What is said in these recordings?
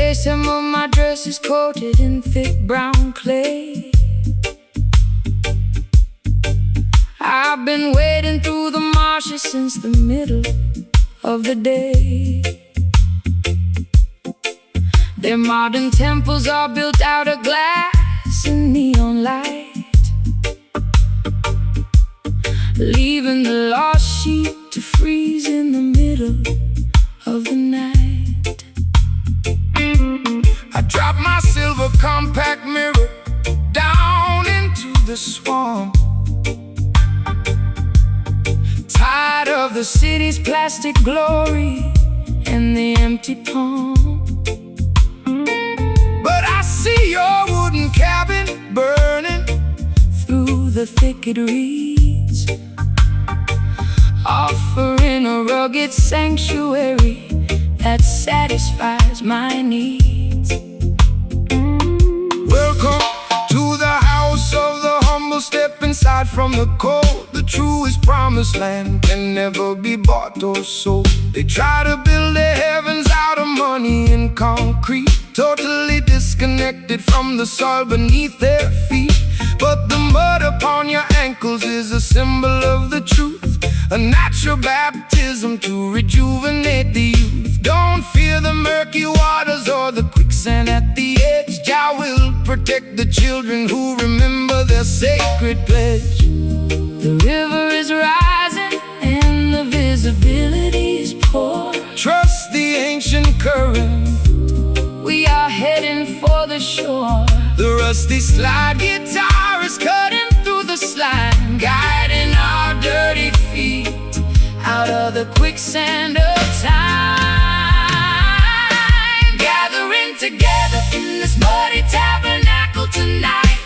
say some of my dress is coated in thick brown clay. I've been wading through the marshes since the middle of the day. Their modern temples are built out of glass and neon light, leaving the lost sheep to freeze in the middle of the night. I dropped my silver compact mirror down into the swamp, tired of the city's plastic glory and the empty palm. But I see your wooden cabin burning through the thicket reeds, offering a rugged sanctuary that satisfies my needs. Welcome to the house of the humble. Step inside from the cold. The truest promised land can never be bought or sold. They try to build their heavens out of money and concrete, totally disconnected from the soil beneath their feet. But the mud upon your ankles is a symbol of the truth, a natural baptism to rejuvenate the youth. Don't fear the murky waters or the quicksand at the edge. Jah will protect the children who remember their sacred pledge. The river is rising and the visibility is poor. Trust the ancient current, we are heading for the shore. The rusty slide guitar is cutting through the slime, guiding our dirty feet out of the quicksand of time. Gathering together in this muddy tabernacle tonight,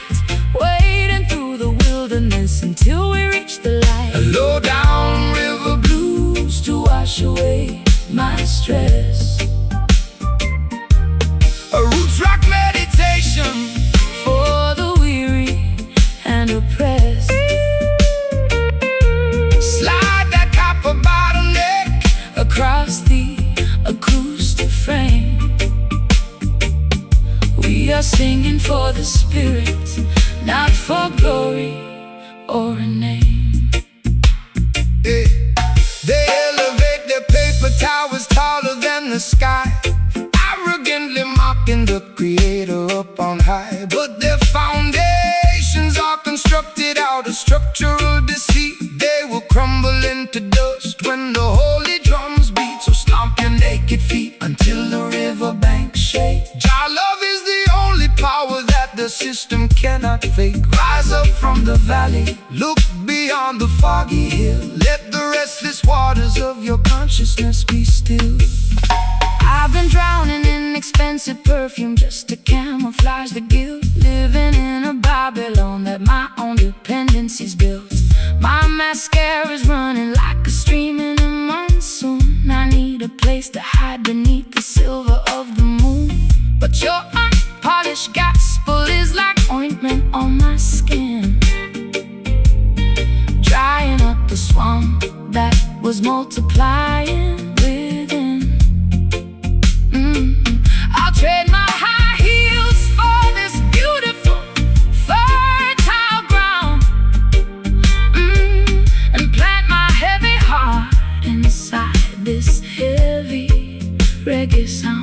wading through the wilderness until we reach the light. A low down river blues to wash away my stress. A roots rock meditation for the weary and oppressed. Slide that copper bottleneck across the acoustic frame. We are singing for the spirit, not for glory or a name. They elevate their paper towers taller than the sky, arrogantly mocking the creator up on high. But their foundations are constructed out of structural deceit. They will crumble into dust when the holy drums beat. So stomp your naked feet until the riverbanks shake. Jah love is the only power that the system cannot fake. Rise up from the valley, look beyond the foggy hill. Let the restless waters of your consciousness be still. I've been drowning in expensive perfume just to camouflage the guilt, living in a Babylon that my own dependencies built. My mascara's running like a stream in a monsoon. I need a place to hide beneath the silver of the moon. But your unpolished gospel is like ointment on my skin, drying up the swamp that was multiplying within. I'll trade my high heels for this beautiful, fertile ground, and plant my heavy heart inside this heavy reggae sound.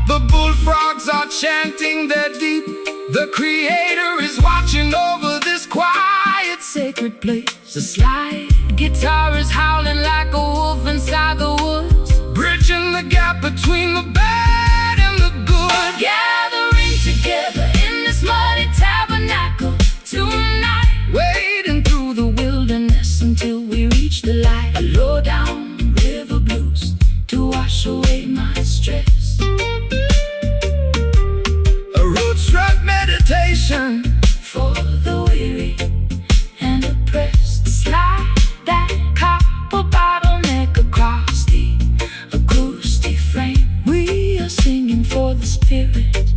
The bullfrogs are chanting their deep. The creator is watching over this quiet, sacred place. The slide guitar is howling like a wolf inside the woods, bridging the gap between the bad and the good. Gathering together in this muddy tabernacle tonight, wading through the wilderness until we reach the light. A low down river blues to wash away my stress. A roots rock meditation for the weary and oppressed. Slide that copper bottleneck across the acoustic frame. We are singing for the spirit,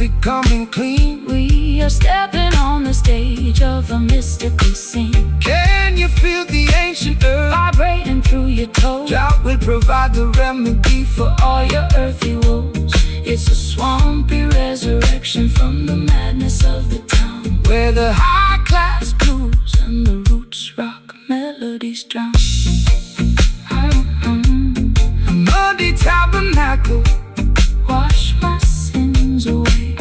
becoming clean. We are stepping on the stage of a mystical scene. Can you feel the ancient earth Vibrating through your toes. Jah will provide the remedy for all your earthly woes. It's a swampy resurrection from the madness of the town, where the high-class blues and the roots rock melodies drown. A muddy tabernacle, wash my sins away.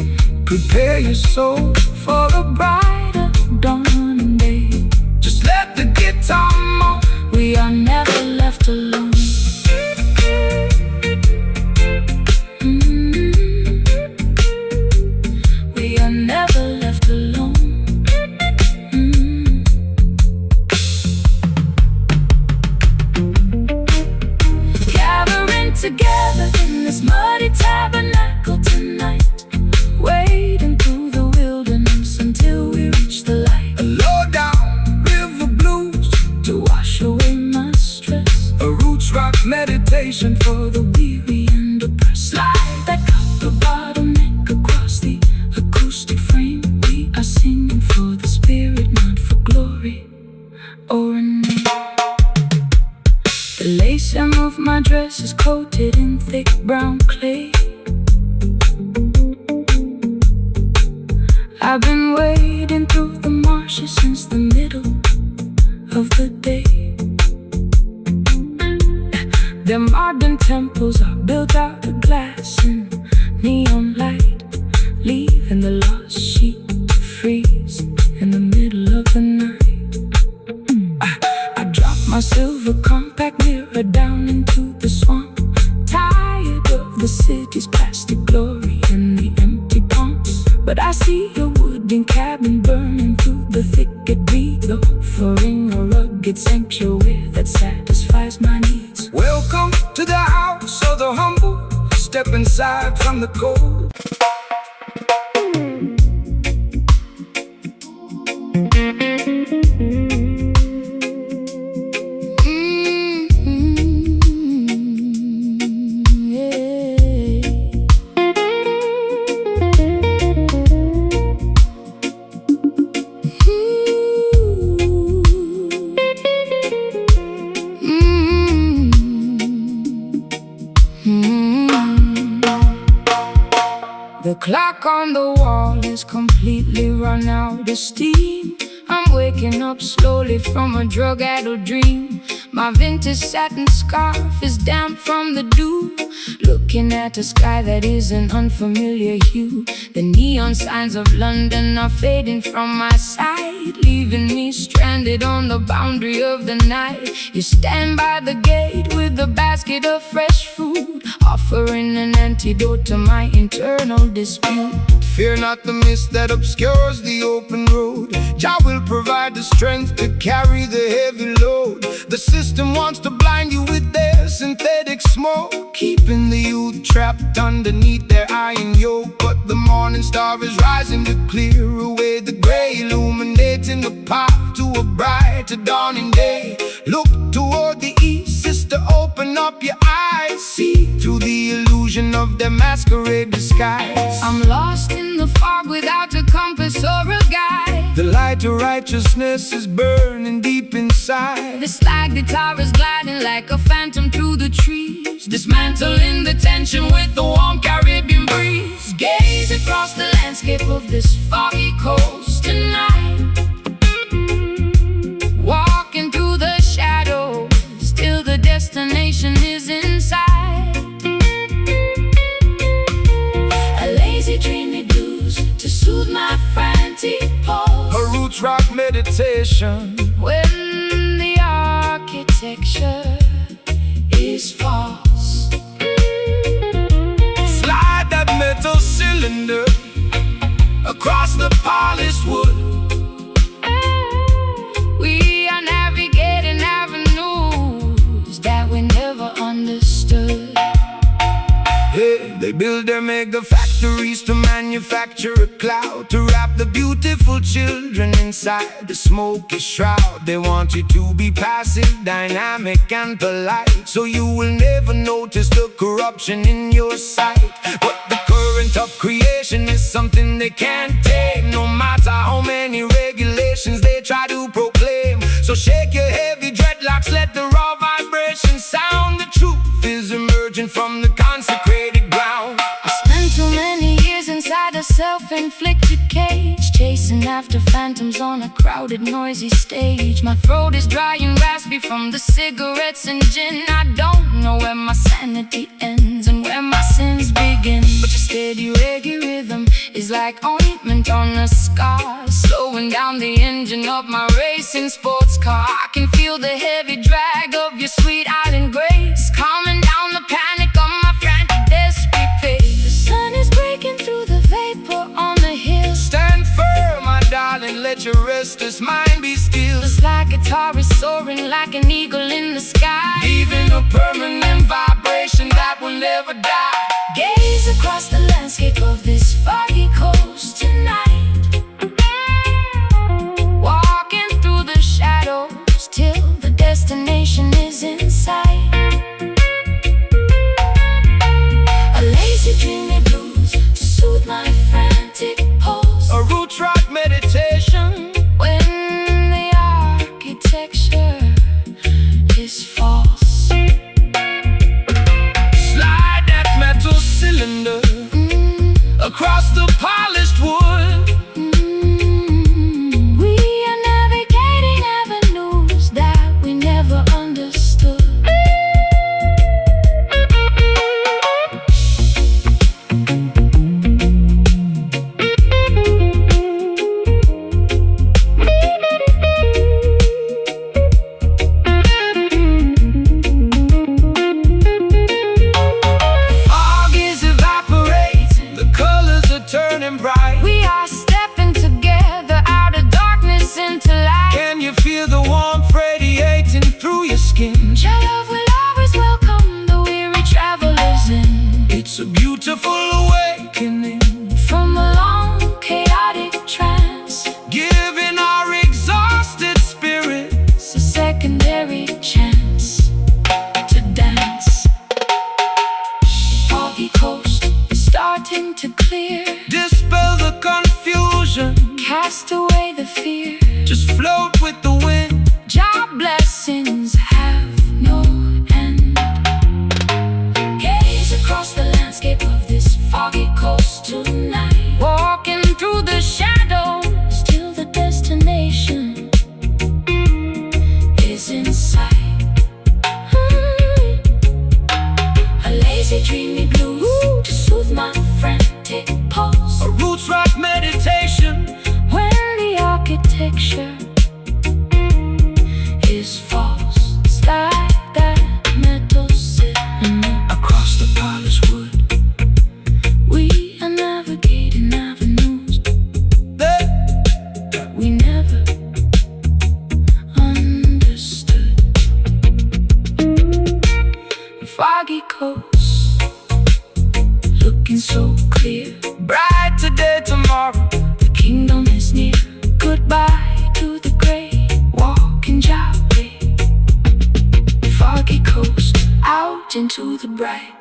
prepare your soul For a brighter dawning day. Just let the guitar moan. We are never left alone. We are never left alone. Gathering together in this muddy tabernacle tonight, wading through the wilderness until we reach the light. A low-down river blues To wash away my stress, a roots rock meditation for the weary and oppressed. Slide that copper bottleneck across the acoustic frame. We are singing for the spirit, not for glory or a name. The lace hem of my dress is coated in thick brown clay. I've been wading through the marshes since the middle of the day. Their modern temples are built out of glass and neon light, leaving the lost sheep to freeze in the middle of the night. I dropped my silver compact mirror down into the swamp, tired of the city's plastic glory and the empty pumps. But I see a wooden cabin burning through the thicket beat, offering a rugged sanctuary that satisfies my needs. Welcome to the house of the humble. Step inside from the cold. The clock on the wall is completely run out of steam. I'm waking up slowly from a drug-addled dream. My vintage satin scarf is damp from the dew, looking at a sky that is an unfamiliar hue. The neon signs of London are fading from my sight, leaving me stranded on the boundary of the night. You stand by the gate with a basket of fresh food, offering an antidote to my internal dispute. Fear not the mist that obscures the open road. Jah will provide the strength to carry the heavy load. The system wants to blind you with their synthetic smoke, keeping the youth trapped underneath their iron yoke. But the morning star is rising to clear away the gray, illuminating the path to a brighter dawning day. Look toward the east, sister, open up your eyes. See through the illusion of their masquerade disguise. I'm lost in the fog without a compass or a guide. The light of righteousness is burning deep inside. The slide guitar is gliding like a phantom through the trees, dismantling the tension with the warm Caribbean breeze. Gaze across the landscape of this foggy coast tonight, walking through the shadows till the destination is inside. A lazy dreamy blues to soothe my frantic pulse. A roots rock meditation When the architecture is false, slide that metal cylinder across the polished wood. we are navigating avenues that we never understood. Hey, they build their mega factories to manufacture a cloud, to wrap the beautiful children inside the smoky shroud. They want you to be passive, dynamic and polite, so you will never notice the corruption in your sight. But the current enjoyment of creation is something they can't tame, no matter how many regulations they try to proclaim. So shake your heavy dreadlocks, let the raw vibration sound. The truth is emerging from the consecrated ground. I spent too many years inside a self-inflicted cage, chasing after phantoms on a crowded, noisy stage. My throat is dry and raspy from the cigarettes and gin. I don't know where my sanity ends and where my sins begin. But your steady reggae rhythm is like ointment on a scar, slowing down the engine of my racing sports car. I can feel the heavy drag of your sweet island grace, calming down the panic of my frantic, desperate pace. The sun is breaking through the vapor on the hill. Stand firm, my darling, let your restless mind be still. The slide guitar is soaring like an eagle in the sky, Leaving a permanent vibration that will never die. gaze across the landscape of this foggy coast tonight, walking through the shadows till the destination is in sight. A lazy dreamy blues to soothe my frantic pulse, A roots rock meditation. when the architecture is false. Slide that metal cylinder across the polished wood. We are navigating avenues that we never understood. Fog is evaporating, the colors are turning bright. We are stepping together out of darkness into light. Can you feel the warmth radiating through your skin? Your love will always welcome the weary travelers in, It's a beautiful awakening, from a long chaotic trance, giving our exhausted spirits a secondary chance to dance. Foggy coast is starting to clear, dispel the confusion. cast away the fear. Just float with the wind. Job blessings have no end. Gaze across the landscape of this foggy coast tonight, walking through the shadows till the destination is in sight. A lazy dreamy blues to soothe my frantic pulse, A roots rock meditation. when the architecture is false. Slide that metal cylinder Across the polished wood. we are navigating avenues There. we never understood. Foggy coast, looking so clear. Bright today, tomorrow. The kingdom is near. Goodbye to the gray, walking Jowway. Foggy coast, out into the bright.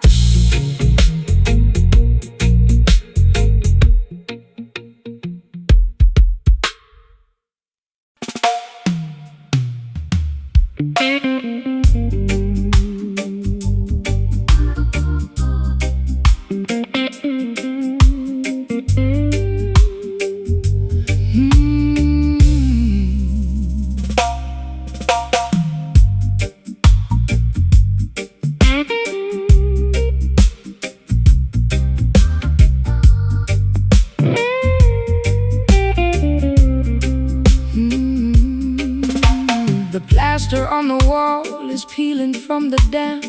The plaster on the wall is peeling from the damp.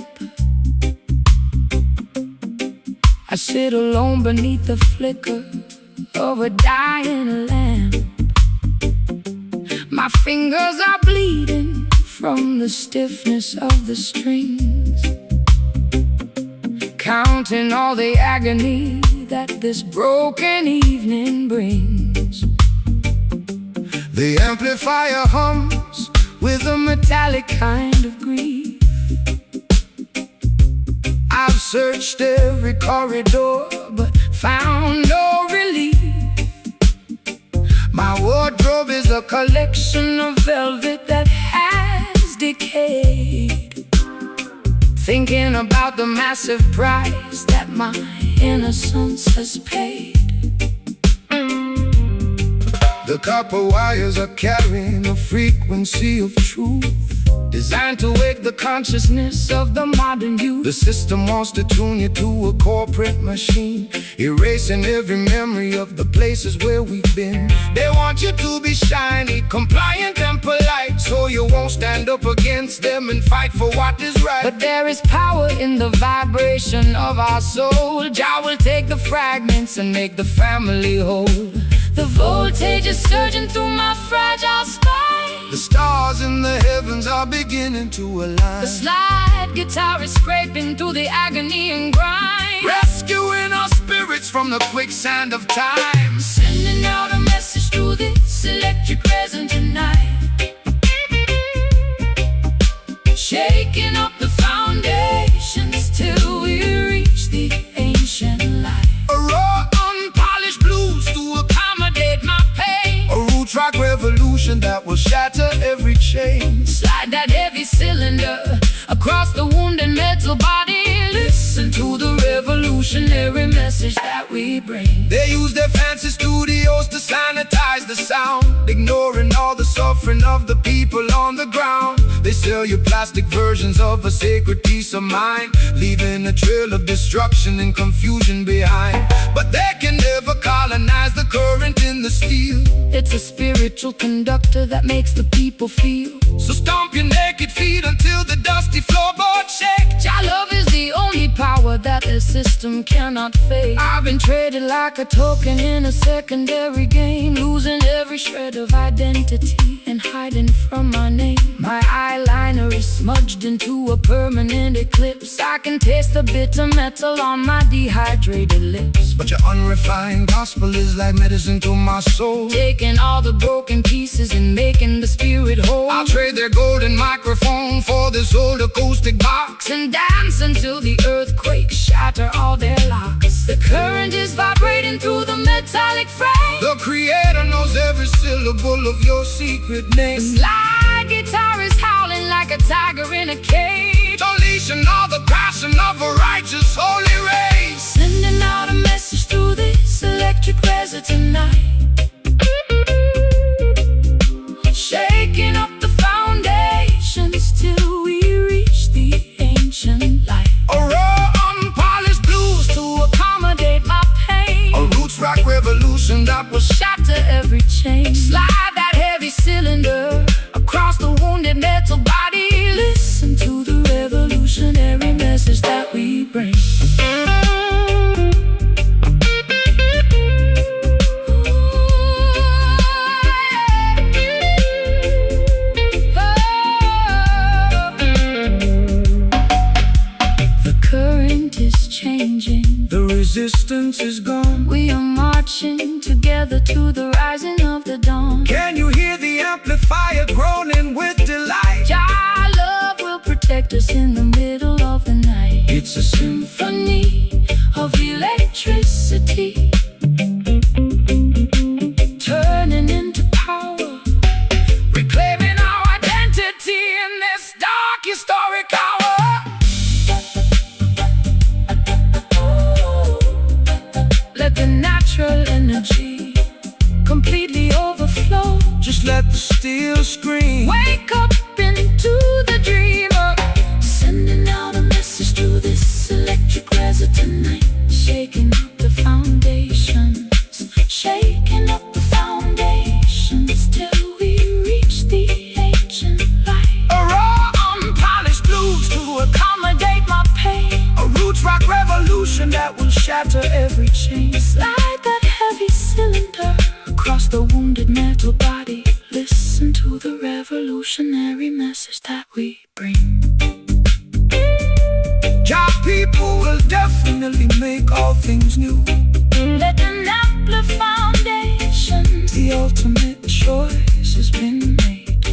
I sit alone beneath the flicker of a dying lamp. My fingers are bleeding from the stiffness of the strings, counting all the agony that this broken evening brings. The amplifier hums with a metallic kind of grief. I've searched every corridor but found no relief. My wardrobe is a collection of velvet that has decayed. Thinking about the massive price that my innocence has paid. The copper wires are carrying a frequency of truth, designed to wake the consciousness of the modern youth. The system wants to tune you to a corporate machine, erasing every memory of the places where we've been. They want you to be shiny, compliant and polite, so you won't stand up against them and fight for what is right. But there is power in the vibration of our soul. Jah will take the fragments and make the family whole. The voltage is surging through my fragile spine. The stars in the heavens are beginning to align. The slide guitar is scraping through the agony and grind, rescuing our spirits from the quicksand of time. Sending out a message through this electric resonant night, shaking up the foundations till we reach the ancient light. A raw, unpolished blues to accommodate my pain. A root rock revolution that will shatter every chain. Slide that heavy cylinder across the wounded metal body. Listen to the revolutionary message that we bring. They use their fancy studios to sanitize the sound, ignoring all the suffering of the people on the ground. They sell you plastic versions of a sacred peace of mind, leaving a trail of destruction and confusion behind. But they can never colonize the current in the steel. It's a spiritual conductor that makes the people feel. So stomp your naked feet until the dusty floorboard shake. Jah love is the only power that the system cannot fake. I've been traded like a token in a secondary game, losing every shred of identity and hiding from my name. My eyeliner is smudged into a permanent eclipse. I can taste the bitter metal on my dehydrated lips. But your unrefined gospel is like medicine to my soul, taking all the broken pieces and making the spirit whole. I'll trade their golden microphone for this old acoustic box, and dance until the earthquakes shatter all their locks. The current is vibrating through the metallic frame. The creator knows every syllable of your secret name. The slide guitar is howling like a tiger in a cage, unleashing all the passion of a righteous holy race. Sending out a message through this electric resonant night, shaking up the foundations till we reach the ancient light. A raw, unpolished blues to accommodate my pain. A roots rock revolution that will shatter every chain. Slide that heavy cylinder across the wounded metal body. Listen to the revolutionary message that we bring. The resistance is gone. We are marching together to the rising of the dawn. Can you hear the amplifier groaning with delight? Jah love will protect us in the middle of the night. It's a symphony of electricity, turning into power, reclaiming our identity in this dark historic hour. Let the natural energy completely overflow. Just let the steel scream. Wake up into the dreamer. Sending out a message through this electric resonant night, shaking up the foundations, shaking up the foundations till we reach the ancient light. A raw, unpolished blues to accommodate my pain. A roots rock revolution that will shatter every chain. Slide that heavy cylinder across the wounded metal body. Listen to the revolutionary message that we bring. Jah people will definitely make all things new. Let them amplify foundations. The ultimate choice has been made.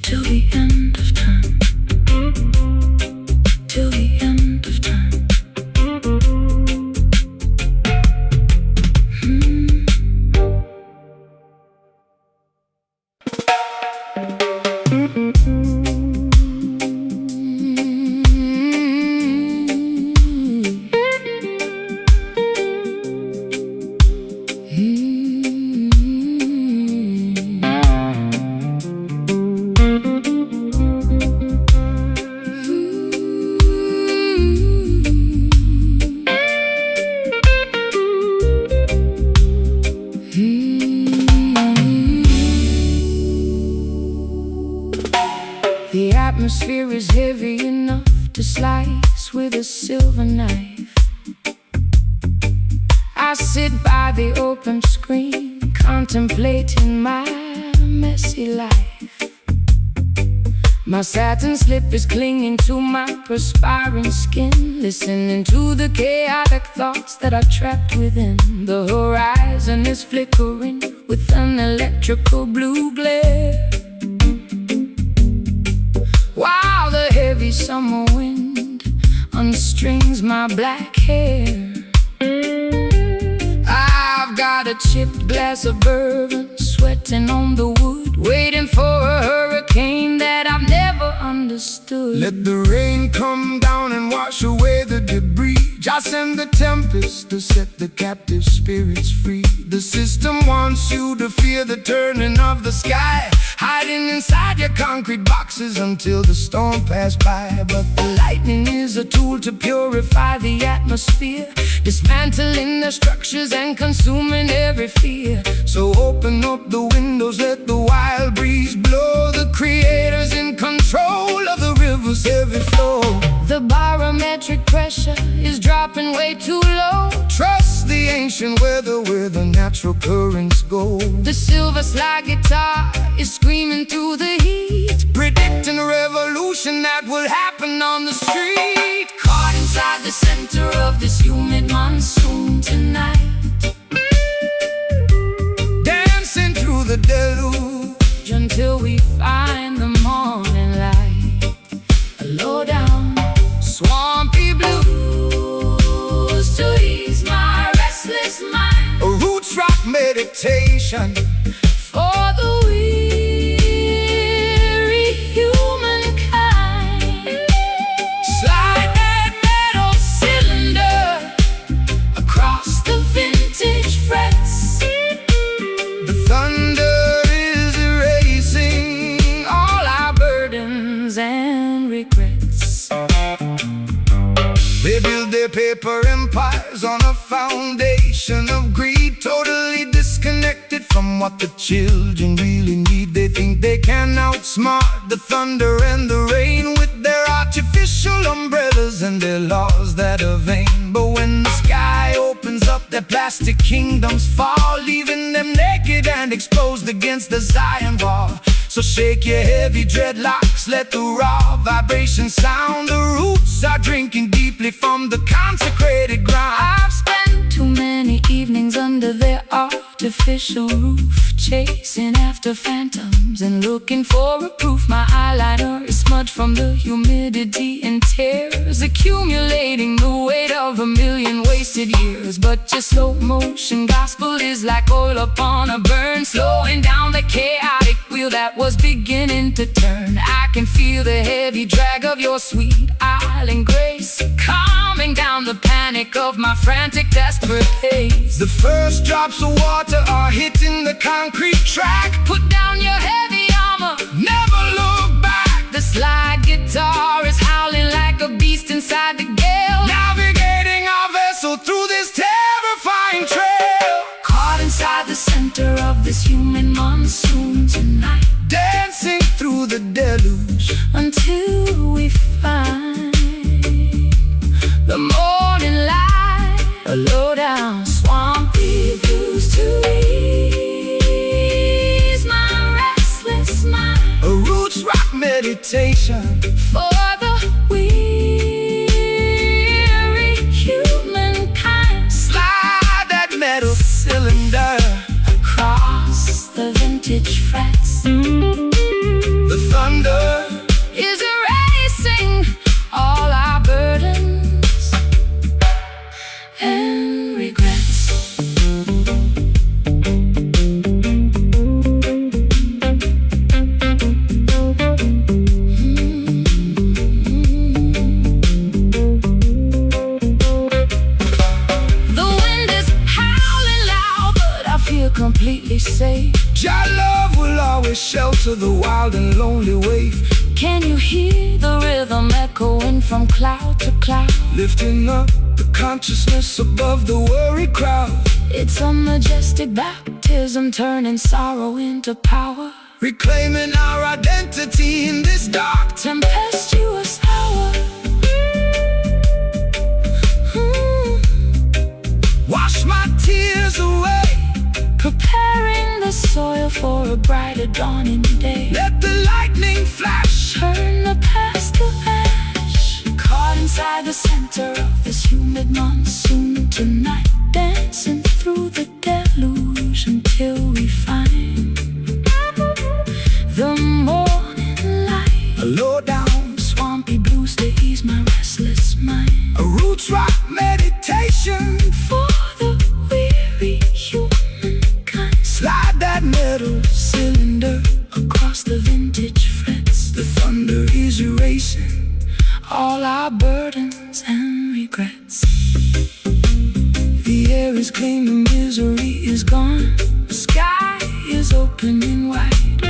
Till the end of time. Till the end of time. sit by the open screen, contemplating my messy life. My satin slip is clinging to my perspiring skin, listening to the chaotic thoughts that are trapped within. The horizon is flickering with an electrical blue glare, while the heavy summer wind unstrings my black hair. I've got a chipped glass of bourbon sweating on the wood, waiting for a hurricane that I've never understood. Let the rain come down and wash away the debris. Just send the tempest to set the captive spirits free. The system wants you to fear the turning of the sky, hiding inside your concrete boxes until the storm passed by. But the lightning is a tool to purify the atmosphere, dismantling the structures and consuming every fear. So open up the windows, let the wild breeze blow. The creator's in control of the river's heavy flow. The barometric pressure is dropping way too low. Trust the ancient weather where the natural currents go. The silver slide guitar is screaming through the heat, predicting a revolution that will happen on the street. Caught inside the center of this humid monsoon tonight, dancing through the deluge until we find the morning light. A low down swampy blues to ease my restless mind. A roots rock meditation for the weary humankind. Slide that metal cylinder across the vintage frets. The thunder is erasing all our burdens and regrets. They build their paper empires on a foundation of greed, totally disconnected from what the children really need. They think they can outsmart the thunder and the rain with their artificial umbrellas and their laws that are vain. But when the sky opens up, their plastic kingdoms fall, leaving them naked and exposed against the Zion wall. So shake your heavy dreadlocks, let the raw vibration sound. The roots are drinking deeply from the consecrated ground. I've spent too many evenings under their artificial roof, chasing after phantoms and looking for a proof. My eyeliner is smudged from the humidity and tears, accumulating the weight of a million wasted years. But your slow motion gospel is like oil upon a burn, slowing down the chaotic wheel that was beginning to turn. I can feel the heavy drag of your sweet island grace, calming down the panic of my frantic, desperate pace. The first drops of water are hitting the concrete track. Put down your heavy armor, never look back. The slide guitar is howling like a beast inside the gale, navigating our vessel through this terrifying trail. Caught inside the center of this human monsoon tonight, dancing through the deluge until we find the morning light. A low down swampy blues to ease my restless mind. A roots rock meditation for the weary humankind. Slide that metal cylinder across the vintage frets. The thunder is erasing all our burdens and regrets. The wind is howling loud, but I feel completely safe. Your love will always shelter the wild and lonely wave. Can you hear the rhythm echoing from cloud to cloud, lifting up the consciousness above the worried crowd? It's a majestic baptism, turning sorrow into power, reclaiming our identity in this dark, tempestuous hour. Wash my tears soil for a brighter dawning day. Let the lightning flash, Turn the past to ash. Caught inside the center of this humid monsoon tonight, dancing through the deluge until we find the morning light. a low down, Swampy blues to ease my restless mind. a roots rock meditation. For the weary humankind, Slide that metal cylinder across the vintage frets. the thunder is erasing. All our burdens and regrets. The air is clean, the misery is gone. Sky is opening wide.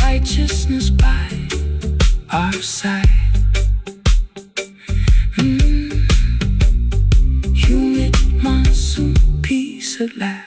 Righteousness by our side. Humid monsoon, peace at last.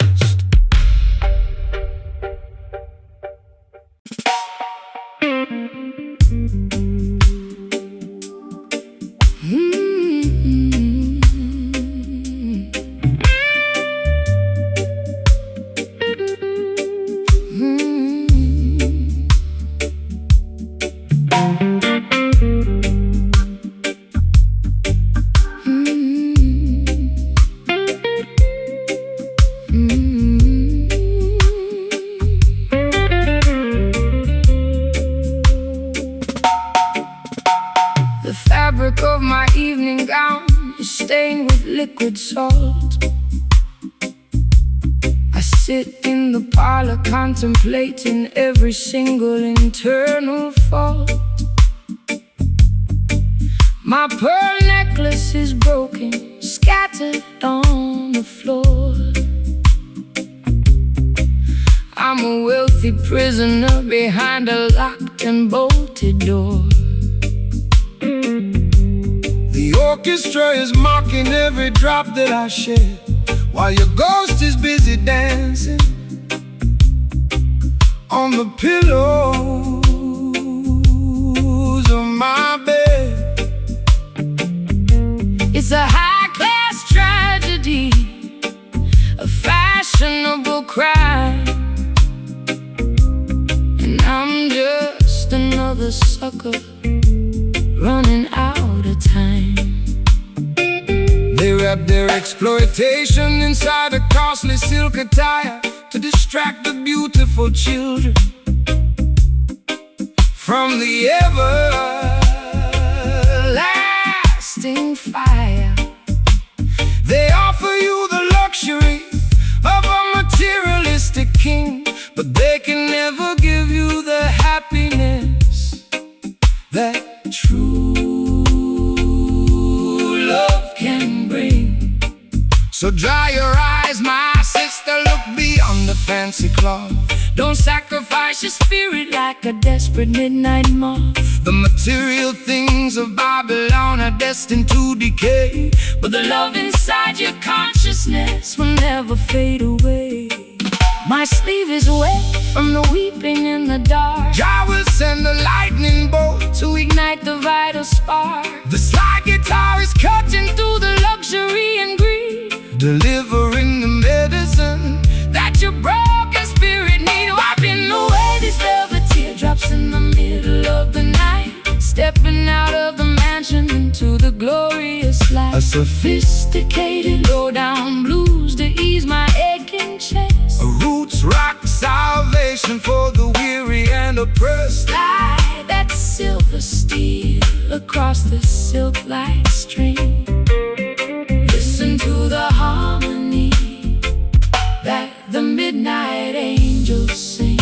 The fabric of my evening gown is stained with liquid salt. I sit in the parlor contemplating every single internal fault. My pearl necklace is broken, scattered on the floor. I'm a wealthy prisoner behind a locked and bolted door. The orchestra is mocking every drop that I shed, while your ghost is busy dancing on the pillows of my bed. It's a high-class tragedy, a fashionable crime, and I'm just another sucker running out of time. They wrap their exploitation inside a costly silk attire to distract the beautiful children from the everlasting fire. They offer you the luxury of a materialistic king, but they can never give you the happiness that true love can bring. So dry your eyes, my sister, look beyond the fancy cloth. Don't sacrifice your spirit like a desperate midnight moth. The material things of Babylon are destined to decay, But the love inside your consciousness will never fade away. My sleeve is wet from the weeping in the dark. Jah will send the lightning bolt To ignite the vital spark. The slide guitar is cutting Through the luxury and greed delivering the medicine that your broken spirit need. Wiping away these velvet teardrops in the middle of the night. Stepping out of the mansion into the glorious light. a sophisticated Low-down blues to ease my aching chest. a roots rock salvation for the weary and oppressed. Slide that silver steel across the silk light stream. Listen to the harmony that the midnight angels sing.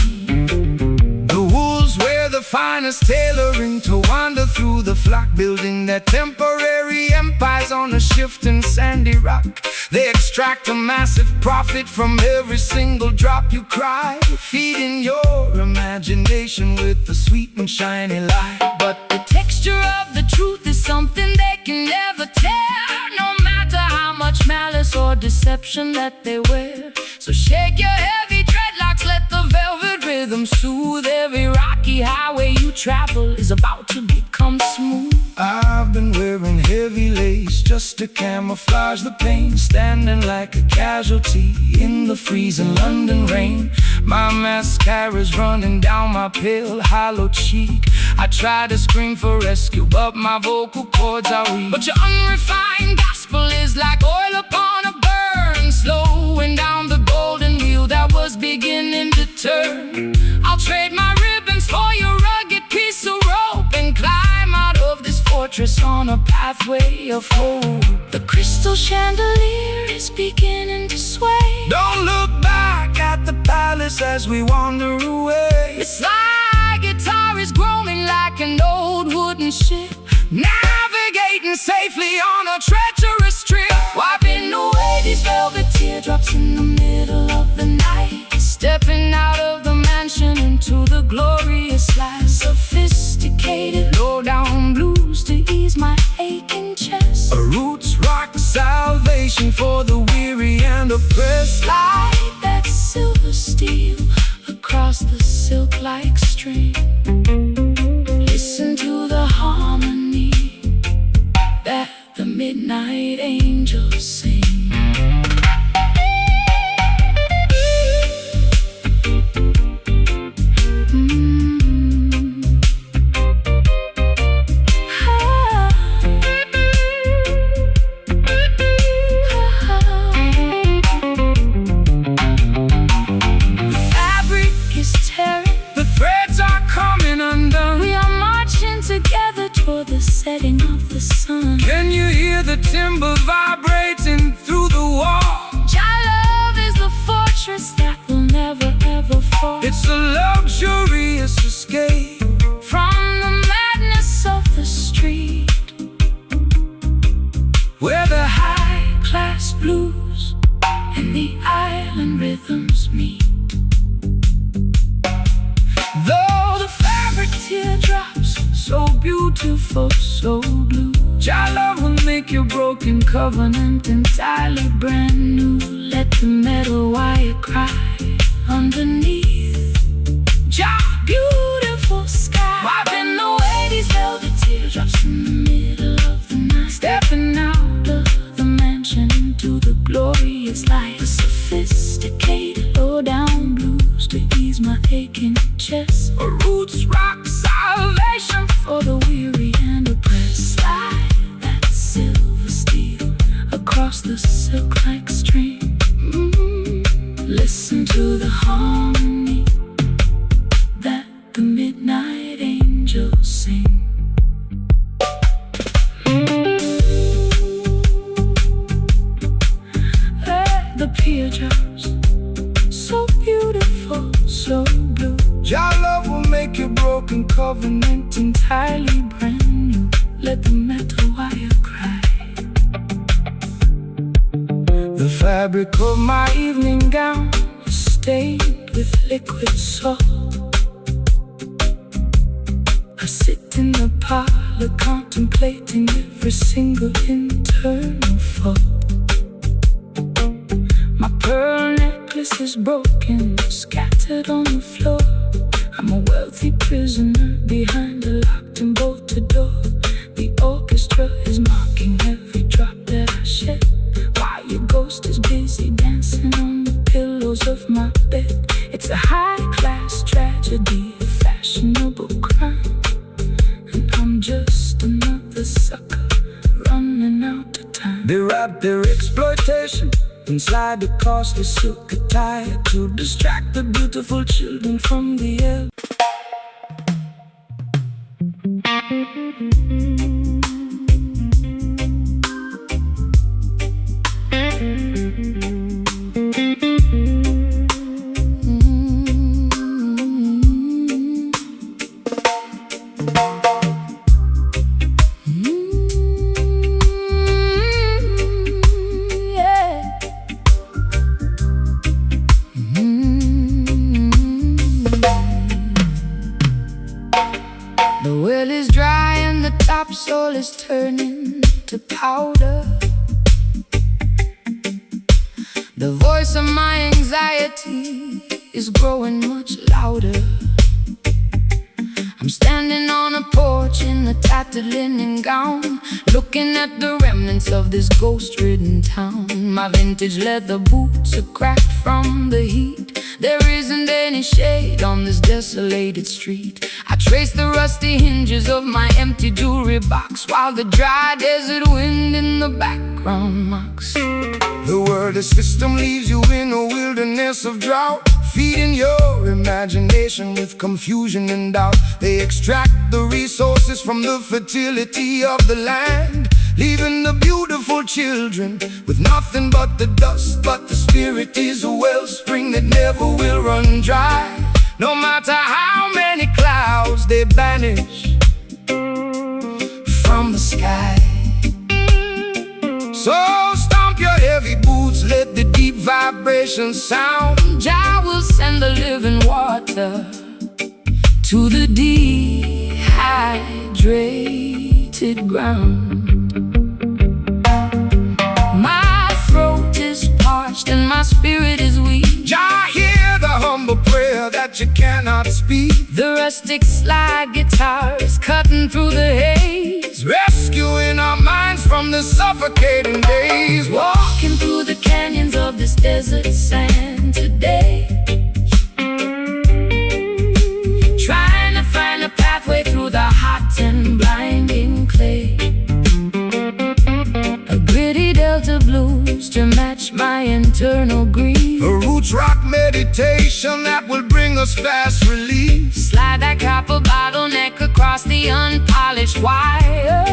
The wolves wear the finest tailoring to wander through the flock, building their temporary empires on a shifting sandy rock. They extract a massive profit from every single drop you cry, feeding your imagination with the sweet and shiny light. But the texture of the truth is something they can never tell, no matter how much malice or deception that they wear. So shake your heavy dreadlocks, let the velvet rhythm soothe. Every rocky highway you travel is about to become smooth. I've been wearing heavy lace just to camouflage the pain, standing like a casualty in the freezing London rain. My mascara's running down my pale, hollow cheek. I try to scream for rescue, but my vocal cords are weak. But your unrefined gospel is like oil upon a burn, slowing down the golden wheel that was beginning to turn. I'll trade my ribbons for your rugged piece of rope and climb out of this fortress on a pathway of hope. The crystal chandelier is beginning to sway. Don't look back at the palace as we wander away. It's like guitar is groaning like an old wooden ship, navigating safely on a treacherous trip, wiping away these velvet teardrops in the middle of the night. Stepping out of the mansion into the glorious light. Sophisticated low-down blues to ease my aching chest. A roots rock salvation for the weary and oppressed. Slide that silver steel across the silk-like string. Listen to the harmony that the midnight angels sing. Setting of the sun. Can you hear the timber vibrating through the wall? Your love is the fortress that will never ever fall. It's a luxurious escape from the madness of the street, where the high-class blues and the island rhythms meet. Though the fabric teardrops, so beautiful, so blue, your love will make your broken covenant entirely brand new. Let the metal wire cry underneath your beautiful sky, wiping away these velvet teardrops in the middle of the night. Stepping out of the mansion into the glorious light. A sophisticated low-down blues to ease my aching chest. A roots rock salvation for the weary and oppressed. Slide that silver steel across the silk-like string. Listen to the harmony that the midnight angels sing. The teardrops, so beautiful, so blue. Your love will make your broken covenant entirely brand new. Let the metal wire cry. The fabric of my evening gown is stained with liquid salt. I sit in the parlor contemplating every single internal fault. My pearl necklace is broken, scattered on the floor. I'm a wealthy prisoner behind a locked and bolted door. The orchestra is mocking every drop that I shed, while your ghost is busy dancing on the pillows of my bed. It's a high-class tragedy, a fashionable crime, and I'm just another sucker running out of time. They wrap their exploitation inside the costly silk attire to distract the beautiful children from the air. The well is dry and the topsoil is turning to powder. The voice of my anxiety is growing much louder. I'm standing on a porch in a tattered linen gown, looking at the remnants of this ghost-ridden town. My vintage leather boots are cracked from the heat. There isn't any shade on this desolated street. I trace the rusty hinges of my empty jewelry box, while the dry desert wind in the background mocks. The world system leaves you in a wilderness of drought, feeding your imagination with confusion and doubt. They extract the resources from the fertility of the land, leaving the beautiful children with nothing but the dust. But the spirit is a wellspring that never will run dry, no matter how many clouds they banish from the sky. So stomp your heavy boots, let the deep vibrations sound. Jah will send the living water to the dehydrated ground. My throat is parched and my spirit is weak. Jah, hear the humble prayer that you cannot speak. The rustic slide guitar is cutting through the haze, rescuing our minds from the suffocating days. Walking through the canyons of this desert sand today, trying to find a pathway through the hot and blinding clay. A gritty Delta blues to match my internal grief. A roots rock meditation that will bring us fast relief. Slide that copper bottleneck across the unpolished wire.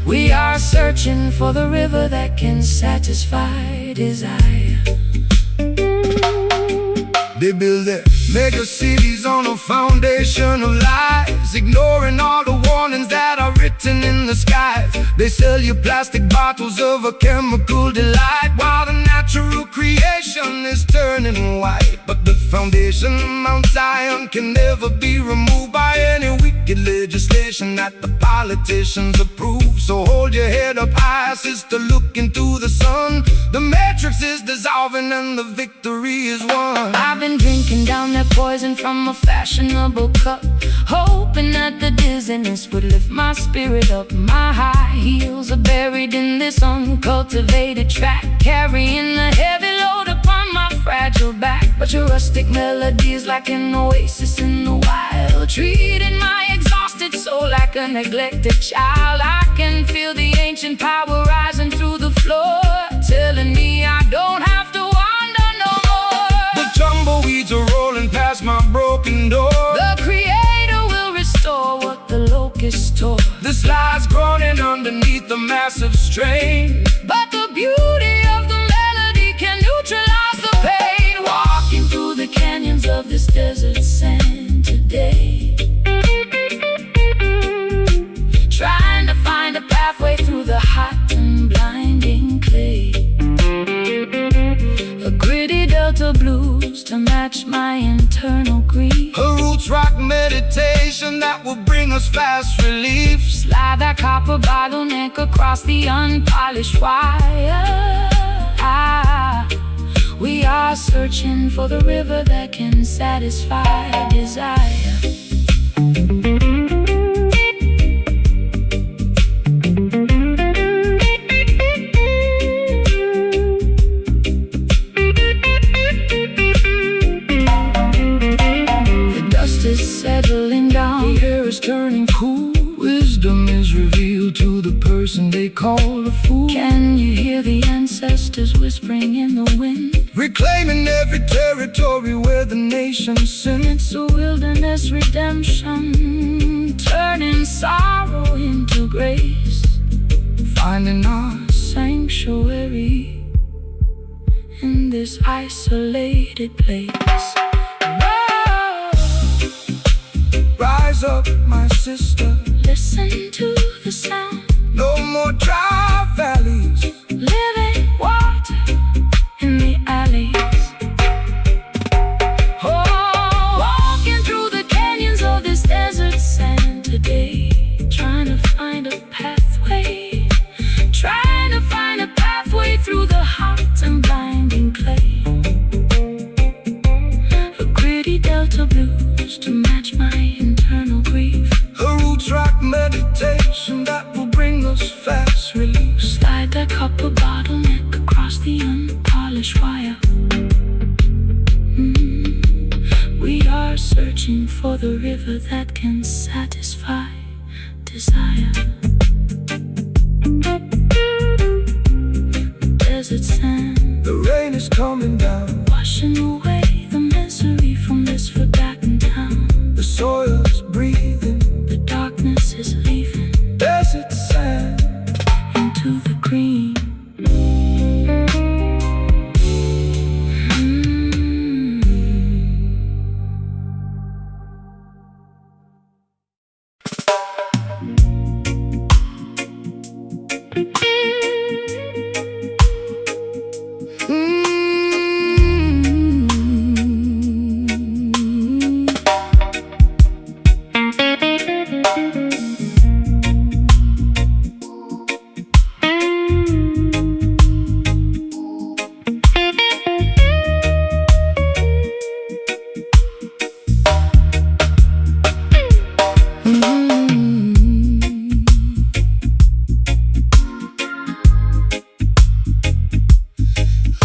We are searching for the river that can satisfy desire. They build their mega cities on a foundation of lies, ignoring all the warnings that are written in the skies. They sell you plastic bottles of a chemical delight, while the natural creation is turning white. But the foundation, Mount Zion, can never be removed by any wicked legislation that the politicians approve. So hold your head up high, sister, look into the sun. The matrix is dissolving and the victory is won. I've been drinking down that poison from a fashionable cup, hoping that the dizziness would lift my spirit up. My high heels are buried in this uncultivated track, carrying a heavy load upon my fragile back. But your rustic melodies like an oasis in the wild, treating my exhausted soul like a neglected child. I can feel the ancient power rising through the floor, telling me I don't have to wander no more. The tumbleweeds are rolling past my broken door. The Creator will restore what the locusts tore. The slide's groaning underneath the massive strain, but the beauty of the melody can neutralize the pain. Walking through the canyons of this desert sand today, trying to find a pathway through the hot and blinding clay. A gritty Delta blues to match my internal grief. A roots rock meditation that will bring us fast relief. Slide that copper bottleneck across the unpolished wire. We are searching for the river that can satisfy desire. Settling down, the air is turning cool. Wisdom is revealed to the person they call a fool. Can you hear the ancestors whispering in the wind? Reclaiming every territory where the nation sinned. It's a wilderness redemption, turning sorrow into grace, finding our sanctuary in this isolated place. Rise up, my sister, listen to the sound. No more dry valleys, living water in the alleys. Oh, walking through the canyons of this desert sand today, trying to find a pathway, trying to find a pathway through the hot and blinding clay. A gritty Delta blues to the river that can satisfy desire. Desert sand, The rain is coming down, washing away the misery from this forgotten town. the soil's breathing, The darkness is leaving desert sand. into the green.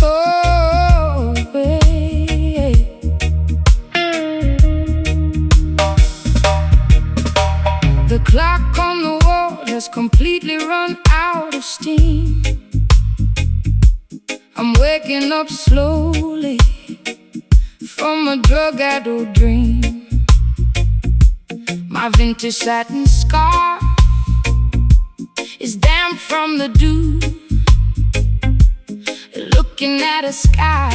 Oh, yeah. The clock on the wall has completely run out of steam. I'm waking up slowly from a drug-addled dream. My vintage satin scarf is damp from the dew, looking at a sky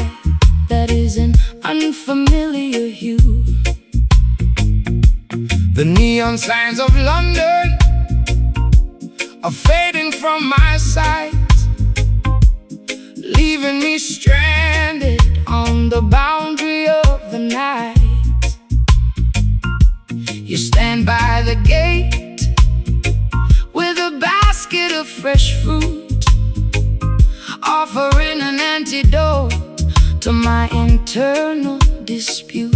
that is an unfamiliar hue. The neon signs of London are fading from my sight, leaving me stranded on the boundary of the night. You stand by the gate with a basket of fresh fruit, offering an antidote to my internal dispute.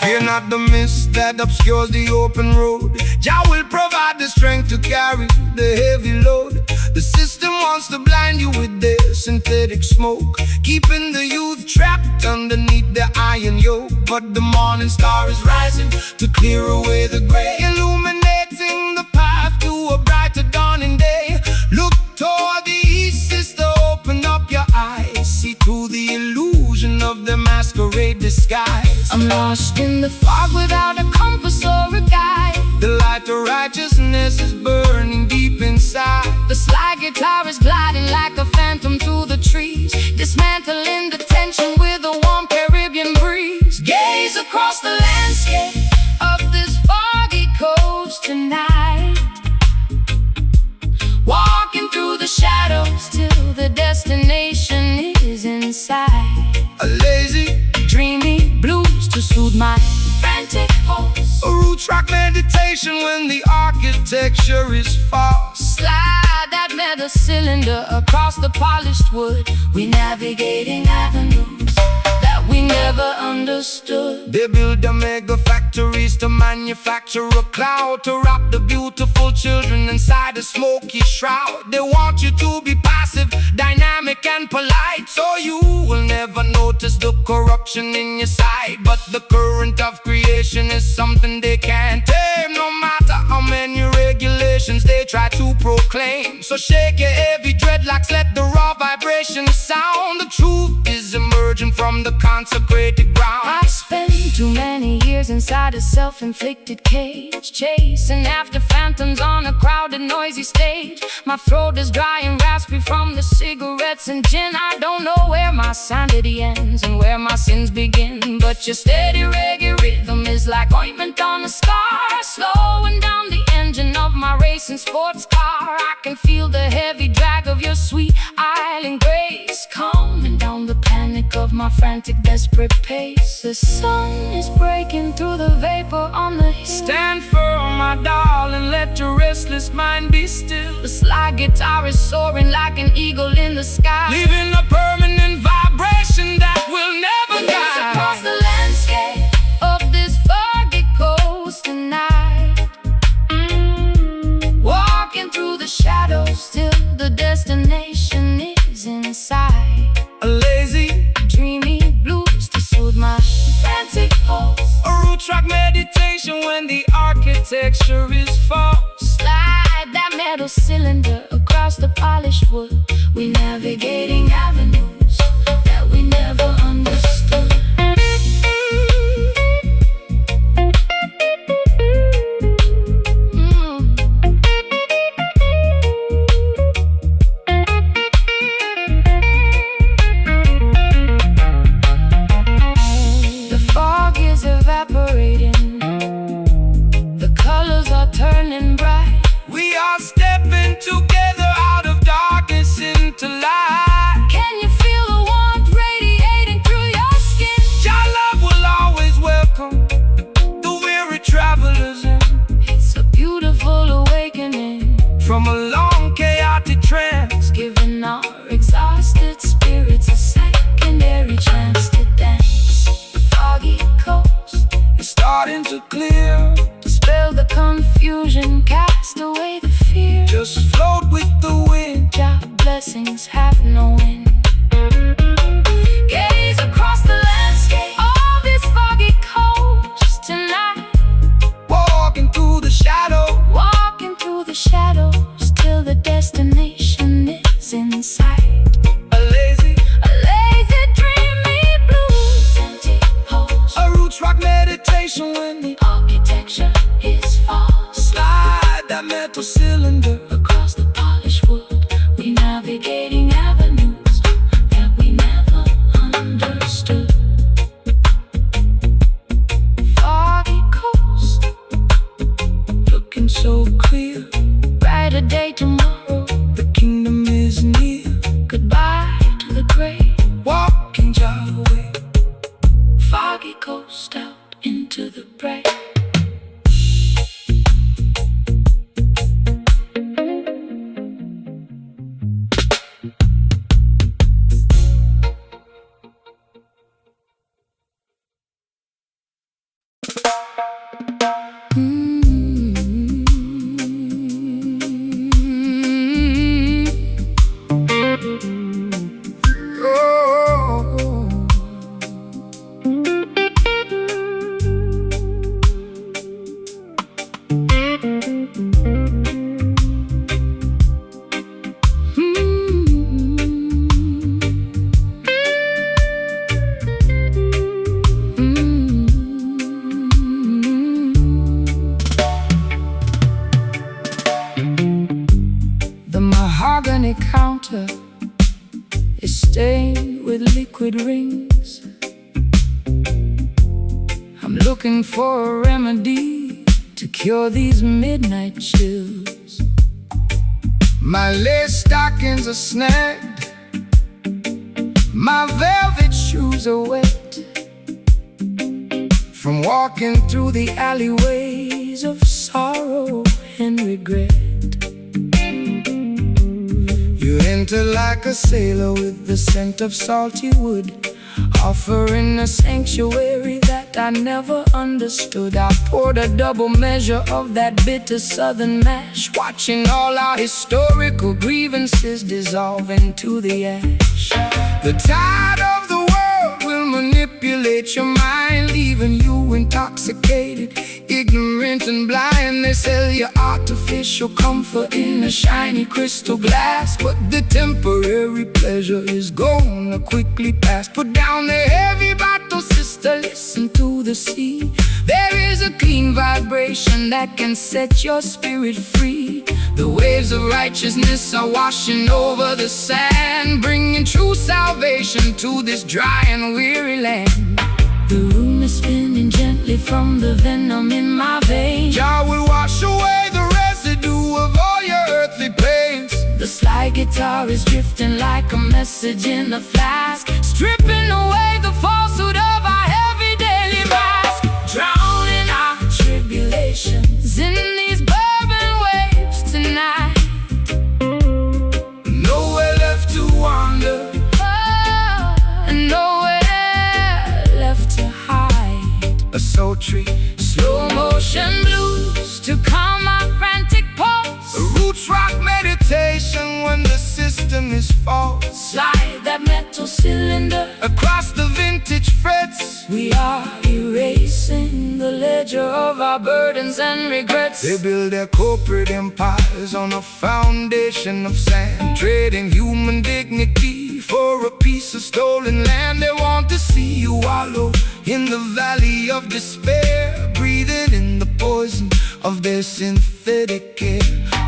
Fear not the mist that obscures the open road. Jah will provide the strength to carry the heavy load. The system wants to blind you with their synthetic smoke, keeping the youth trapped underneath their iron yoke. But the morning star is rising to clear away the gray, illuminating the path to a brighter dawning day. Look toward the east, sister, open up your eyes. See through the illusion of the masquerade disguise. I'm lost in the fog without a compass or a guide. The light of righteousness is burning deep inside. The slide guitar is gliding like a phantom through the trees, dismantling the tension with a warm Caribbean breeze. Gaze across the landscape of this foggy coast tonight, walking through the shadows till the destination is in sight. A lazy, Dreamy blues to soothe my frantic pulse. a root track meditation when the architecture is false. Slide that metal cylinder across the polished wood. We navigating avenues that we never understood. They build the mega factories to manufacture a cloud, to wrap the beautiful children inside a smoky shroud. They want you to be passive, dynamic and polite, so you will never notice the corruption in your sight. But the current of creation is something they can't tame, no matter how many regulations they try to proclaim. So shake your heavy dreadlocks, let the raw vibration sound. The truth is emerging from the consecrated ground. I spent too many years inside a self-inflicted cage, chasing after phantoms on a crowded, noisy stage. My throat is dry and raspy from the cigarettes and gin. I don't know where my sanity ends and where my sins begin, but your steady reggae rhythm is like ointment on a scar, slowing down the engine of my racing sports car. I can feel the heavy drag of your sweet island grace, calming down the panic of my frantic, desperate pace. The sun is breaking through the vapor on the hill. Stand firm, my darling, let your restless mind be still. The slide guitar is soaring like an eagle in the sky, Leaving a permanent vibration that will never Gaze across die. the landscape of this foggy coast tonight, walking through the shadows till the destination is in sight. A lazy, Dreamy blues to soothe my frantic cylinder across the polished wood. We navigating avenues that we never understood. The fog is evaporating, the colors are turning bright. We are stepping together out of darkness into light. Can you feel the warmth radiating through your skin? Your love will always welcome the weary travelers in. It's a beautiful awakening From a long chaotic trance, giving our exhausted spirits a secondary chance to dance. The foggy coast, it's starting to clear. dispel the confusion, cast away the fear. Just float with the wind. Your blessings have no end. Gaze across the landscape of this foggy coast tonight. Walking through the shadow, Walking through the shadows till the destination is in sight. a lazy, A lazy, dreamy blues, empty pose. a roots rock meditation. When The architecture is false. slide that metal cylinder Across the polished wood, we navigating avenues that we never understood. Foggy coast, looking so clear. brighter day tomorrow. The kingdom is near. Goodbye to the gray. Walking your way. Foggy coast out into the bright. The mahogany counter is stained with liquid rings. I'm looking for a remedy to cure these midnight chills. My lace stockings are snagged, my velvet shoes are wet From walking through the alleyways of sorrow and regret. You enter like a sailor with the scent of salty wood, offering a sanctuary that I never understood. I poured a double measure of that bitter southern mash, watching all our historical grievances dissolve into the ash. The tide of the world will manipulate your mind, leaving you intoxicated, ignorant and blind. They sell you artificial comfort in a shiny crystal glass, but the temporary pleasure is gonna quickly pass. Put down the heavy bottle, sister, listen to the sea. There is a clean vibration that can set your spirit free. The waves of righteousness are washing over the sand, bringing true salvation to this dry and weary land. The room is spinning gently from the venom in my veins. Jah will wash away the residue of all your earthly pains. The slide guitar is drifting like a message in a flask, stripping away the falsehood of our heavy daily mask, drowning our tribulations in these bourbon waves tonight. Nowhere left to wander, And nowhere left to hide. a sultry, Slow motion blues to calm my frantic pulse. a roots rock meditation when the system is false. Slide that metal cylinder, Across the vintage frets, we are erasing the ledger of our burdens and regrets. They build their corporate empires on a foundation of sand, trading human dignity for a piece of stolen land. They want to see you wallow in the valley of despair, breathing in the poison of their synthetic air.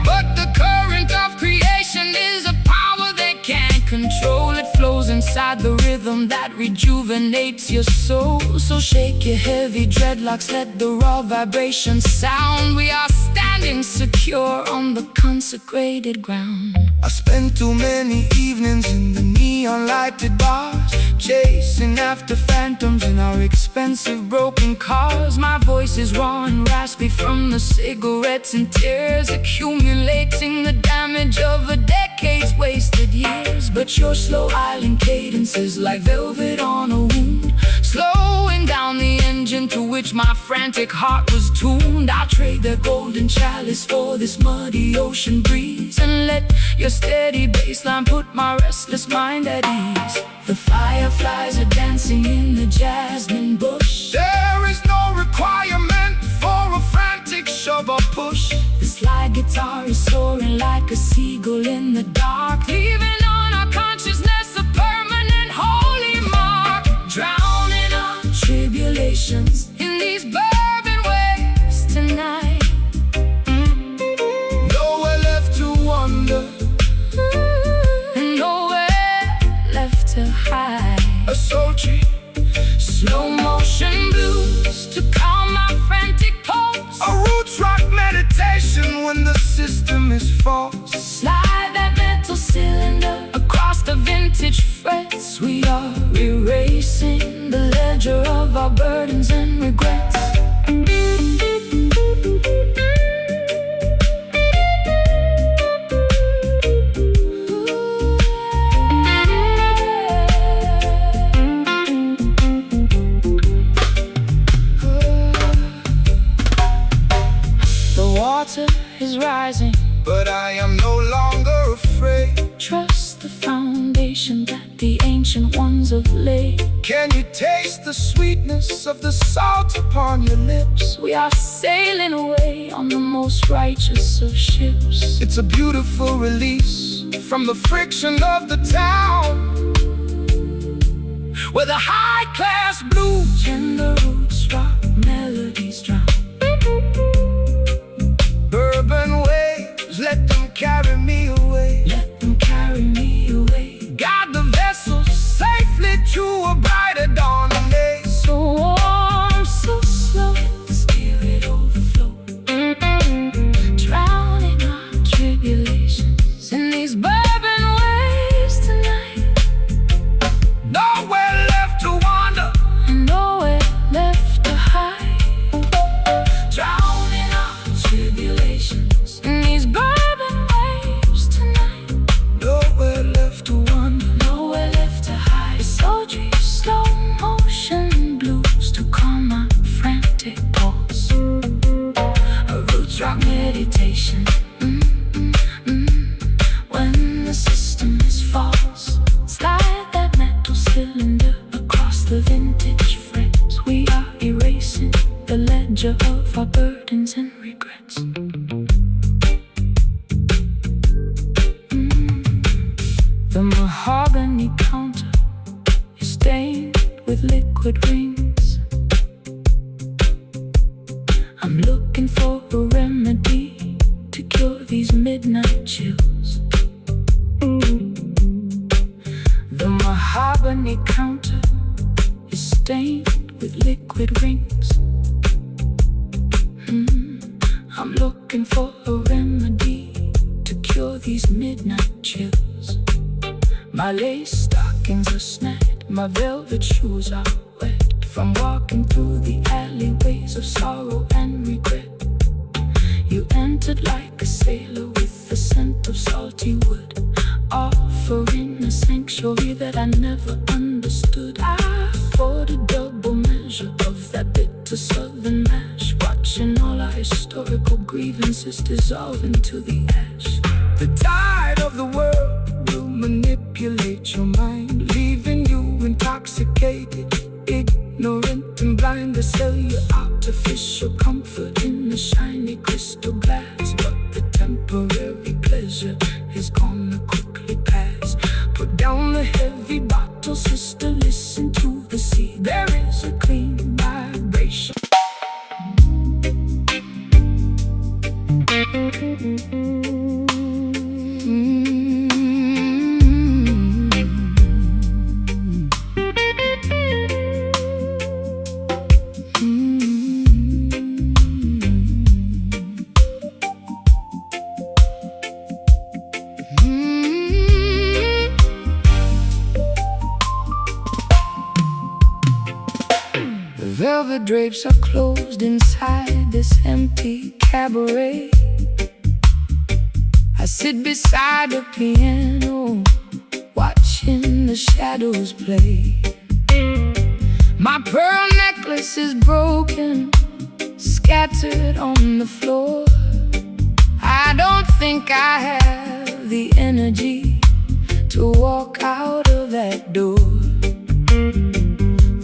But the current of creation is a power they can't control. It flows inside the rhythm that rejuvenates your soul. So shake your heavy dreadlocks, let the raw vibrations sound. We are standing secure on the consecrated ground. I spent too many evenings in the neon lighted bars, chasing after phantoms in our expensive broken cars. My voice is raw and raspy from the cigarettes and tears, accumulating the damage of a decade's wasted years. But your slow island cadence is like velvet on a wound, slowing down the engine to which my frantic heart was tuned. I'll trade the golden chalice for this muddy ocean breeze, and let your steady bassline put my restless mind at ease. The fireflies are dancing in the jasmine bush. There is no requirement for a frantic shove or push. The slide guitar is soaring like a seagull in the dark, leaving on our consciousness a permanent holy mark. Drowning our tribulations in these bourbon waves tonight. Nowhere left to wander, and nowhere left to hide. A sultry, slow motion blues to calm my frantic pulse. A roots rock meditation when the system is false. Slide that metal cylinder across the vintage frets. We are erasing the ledger of our burdens and regrets. Is rising, but I am no longer afraid. Trust the foundation that the ancient ones have laid. Can you taste the sweetness of the salt upon your lips? We are sailing away on the most righteous of ships. It's a beautiful release from the friction of the town, where the high-class blues and the roots rock melodies drown. Bourbon waves, let them carry me away. Let them carry me away. Guide the vessel safely to a brighter dawning day. So warm, so slow, let the spirit overflow, drowning our tribulations in these bourbon waves tonight. Nowhere left to wander, and nowhere left to hide. Drowning our tribulations in these bourbon waves tonight. Nowhere left to wander, nowhere left to hide. Sultry, slow motion blues to calm my frantic pulse. A roots rock meditation, when the system is false. Slide that metal cylinder across the vintage frets. We are erasing the ledger of our burdens and regrets. The mahogany counter is stained with liquid rings. I'm looking for a remedy to cure these midnight chills. The mahogany counter is stained with liquid rings. I'm looking for a remedy to cure these midnight chills. My lace stockings are snagged, my velvet shoes are wet from walking through the alleyways of sorrow and regret. You entered like a sailor with the scent of salty wood, offering a sanctuary that I never understood. I poured a double measure of that bitter southern mash, watching all our historical grievances dissolve into the ash. The tide of the world will manipulate your mind, leaving you intoxicated, ignorant and blind. To sell you out to is gonna quickly pass. Put down the heavy bottle, sister, listen to the sea. There is a clean vibration. The velvet drapes are closed inside this empty cabaret. I sit beside the piano, watching the shadows play. My pearl necklace is broken, scattered on the floor. I don't think I have the energy to walk out of that door.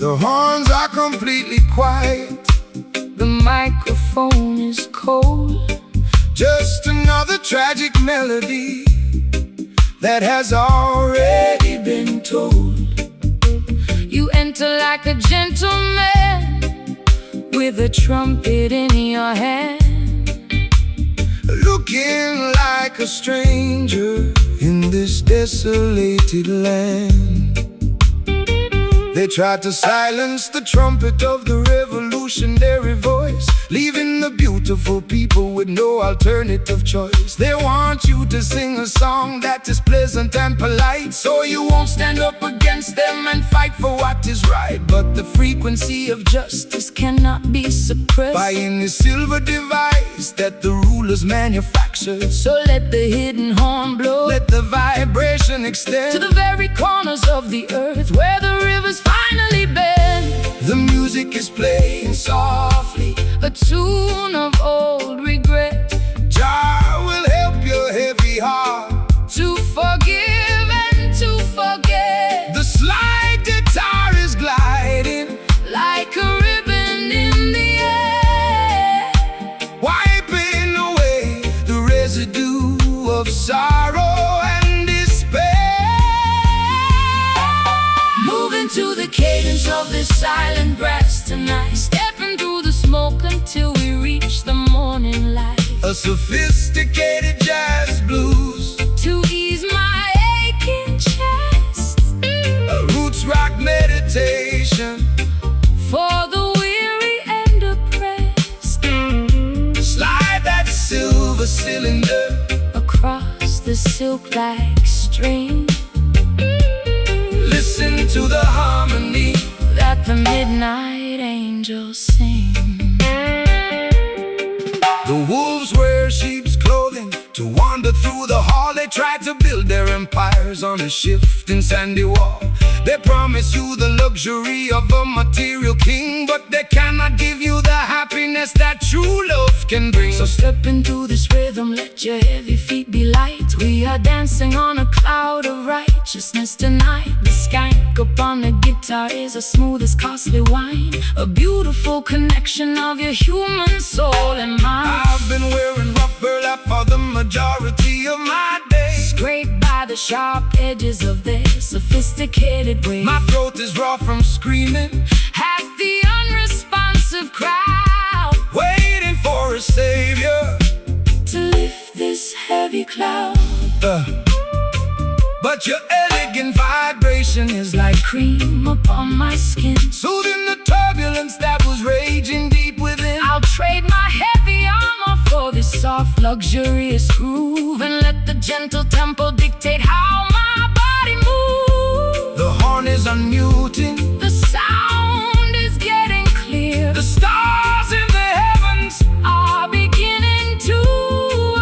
The horns are completely quiet. The microphone is cold. Just another tragic melody that has already been told. You enter like a gentleman with a trumpet in your hand, looking like a stranger in this desolated land. They tried to silence the trumpet of the revolutionary voice, leaving the beautiful people with no alternative choice. They want you to sing a song that is pleasant and polite, so you won't stand up against them and fight for what is right. But the frequency of justice cannot be suppressed by any silver device that the rulers manufactured. So let the hidden horn blow, let the vibration extend to the very corners of the earth where the rivers finally bend. The music is playing softly, a tune of old regret. Jah will help your heavy heart to forgive and to forget. The slide guitar is gliding like a ribbon in the air, wiping away the residue of sorrow and despair. Moving to the cadence of this silent brass tonight, stepping through the smoke until we reach the morning light. A sophisticated jazz blues to ease my aching chest, a roots rock meditation for the weary and oppressed. Slide that silver cylinder across the silk-like string. Listen to the harmony that the midnight angels sing. The wolves wear sheep's clothing to wander through the hall. They try to build their empires on a shifting sandy wall. They promise you the luxury of a material king, but they cannot give you the happiness that true love can bring. So step into this rhythm, let your heavy feet be light. We are dancing on a cloud of righteousness tonight. The skank upon the guitar is as smooth as costly wine, a beautiful connection of your human soul and mind. I've been wearing rough burlap for the majority of my days, scraped by the sharp edges of their sophisticated ways. My throat is raw from screaming at the unresponsive crowd, waiting for a savior to lift this heavy cloud. But your elegant vibration is like cream upon my skin, soothing the turbulence that was raging deep within. I'll trade my heavy armor for this soft, luxurious groove, and let the gentle tempo dictate how my body moves. The horn is unmuting, the sound is getting clear. The stars in the heavens are beginning to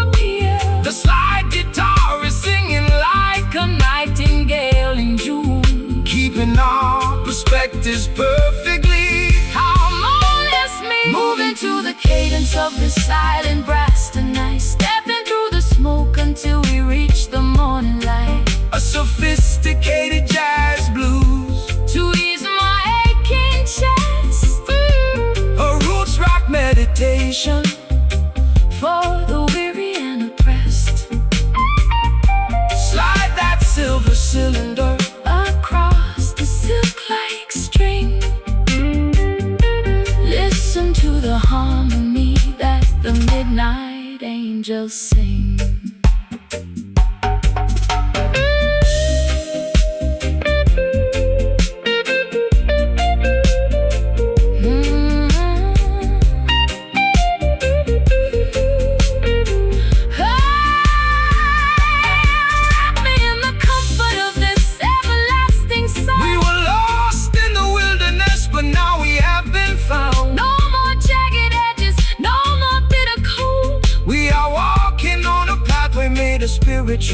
appear. The slide guitar is singing like a nightingale in June, keeping our perspectives perfectly harmoniously. Moving to the cadence of the silent brass tonight, stepping through the smoke until we reach the morning light. A sophisticated jazz blues to ease my aching chest, a roots rock meditation for the weary and oppressed.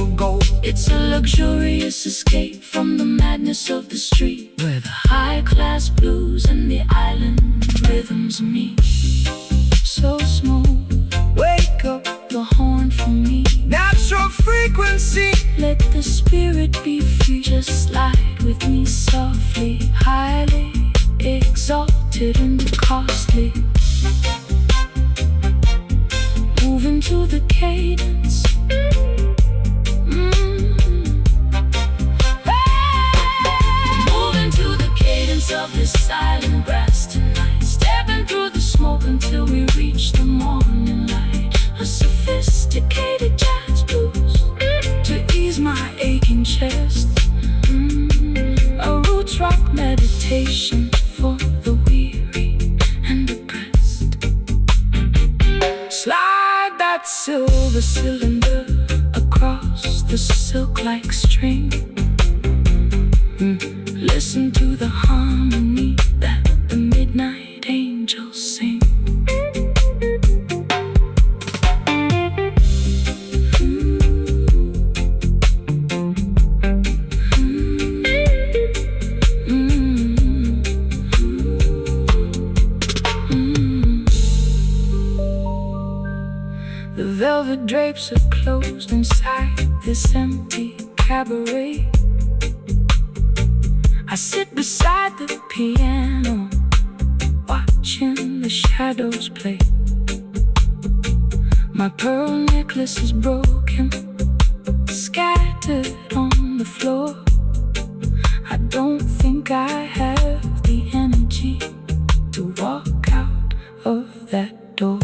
for gold. It's a luxurious escape from the madness of the street, where the high-class blues and the island rhythms meet. So smooth, wake up the horn for me. Natural frequency, let the spirit be free. Just slide with me softly, highly exalted and costly. Moving to the cadence. Moving to the cadence of this silent brass tonight. Stepping through the smoke until we reach the morning light. A sophisticated jazz blues to ease my aching chest. A roots rock meditation for the weary and oppressed. Slide that silver cylinder across the silk-like string. Listen to the harmony that the midnight angels sing. The velvet drapes are closed inside this empty cabaret. I sit beside the piano, watching the shadows play. My pearl necklace is broken, scattered on the floor. I don't think I have the energy to walk out of that door.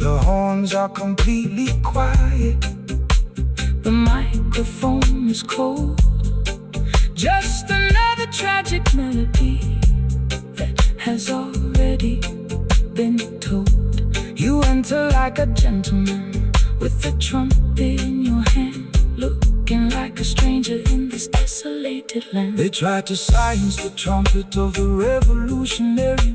the horns are completely quiet. The microphone is cold. Just another tragic melody that has already been told. You enter like a gentleman with a trumpet in your hand, looking like a stranger in this desolated land. They tried to silence the trumpet of the revolutionary.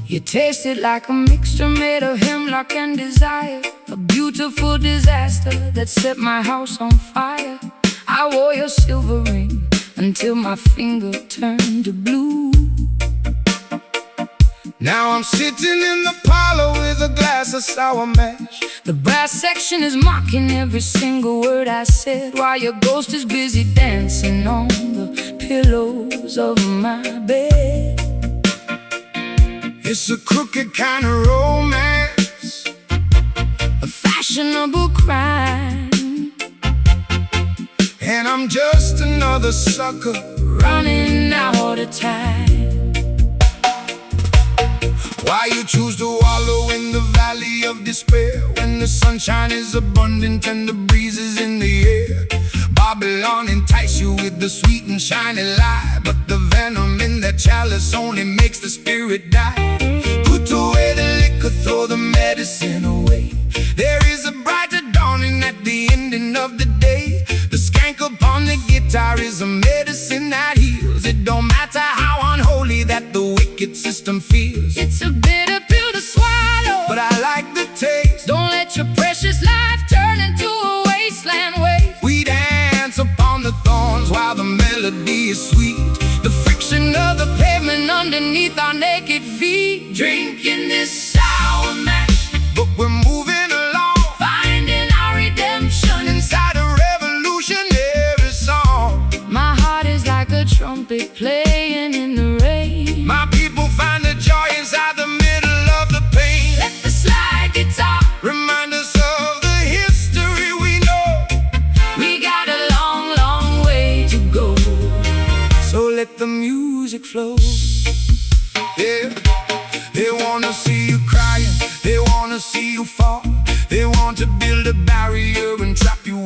You taste it like a mixture made of hemlock and desire, a beautiful disaster that set my house on fire. I wore your silver ring until my finger turned to blue. Now I'm sitting in the parlor with a glass of sour mash. The brass section is mocking every single word I said, while your ghost is busy dancing on the pillows of my bed. It's a crooked kind of romance, a fashionable crime, and I'm just another sucker running out of time. Why you choose to wallow in the valley of despair when the sunshine is abundant and the breeze is in the air? Babylon entice you with the sweet and shiny lie, but the venom in that chalice only makes the spirit die. Put away the liquor, throw the medicine away. There is a brighter dawning at the ending of the day. The skank upon the guitar is a medicine that heals. It don't matter how unholy that the wicked system feels. It's a bitter pill to swallow, but I like the taste. Don't let your precious life turn into a wasteland waste. We dance upon the thorns while the melody is sweet. The friction of the pavement underneath our naked feet. Drinking this sour mash, but we're moving along, finding our redemption inside a revolutionary song. My heart is like a trumpet playing in the rain. My people find the joy inside the middle of the pain. Let the slide guitar remind us of the history we know. We got a long, long way to go. So let the music flow. Yeah, they wanna see you crying, they wanna see you fall. They want to build a barrier and trap you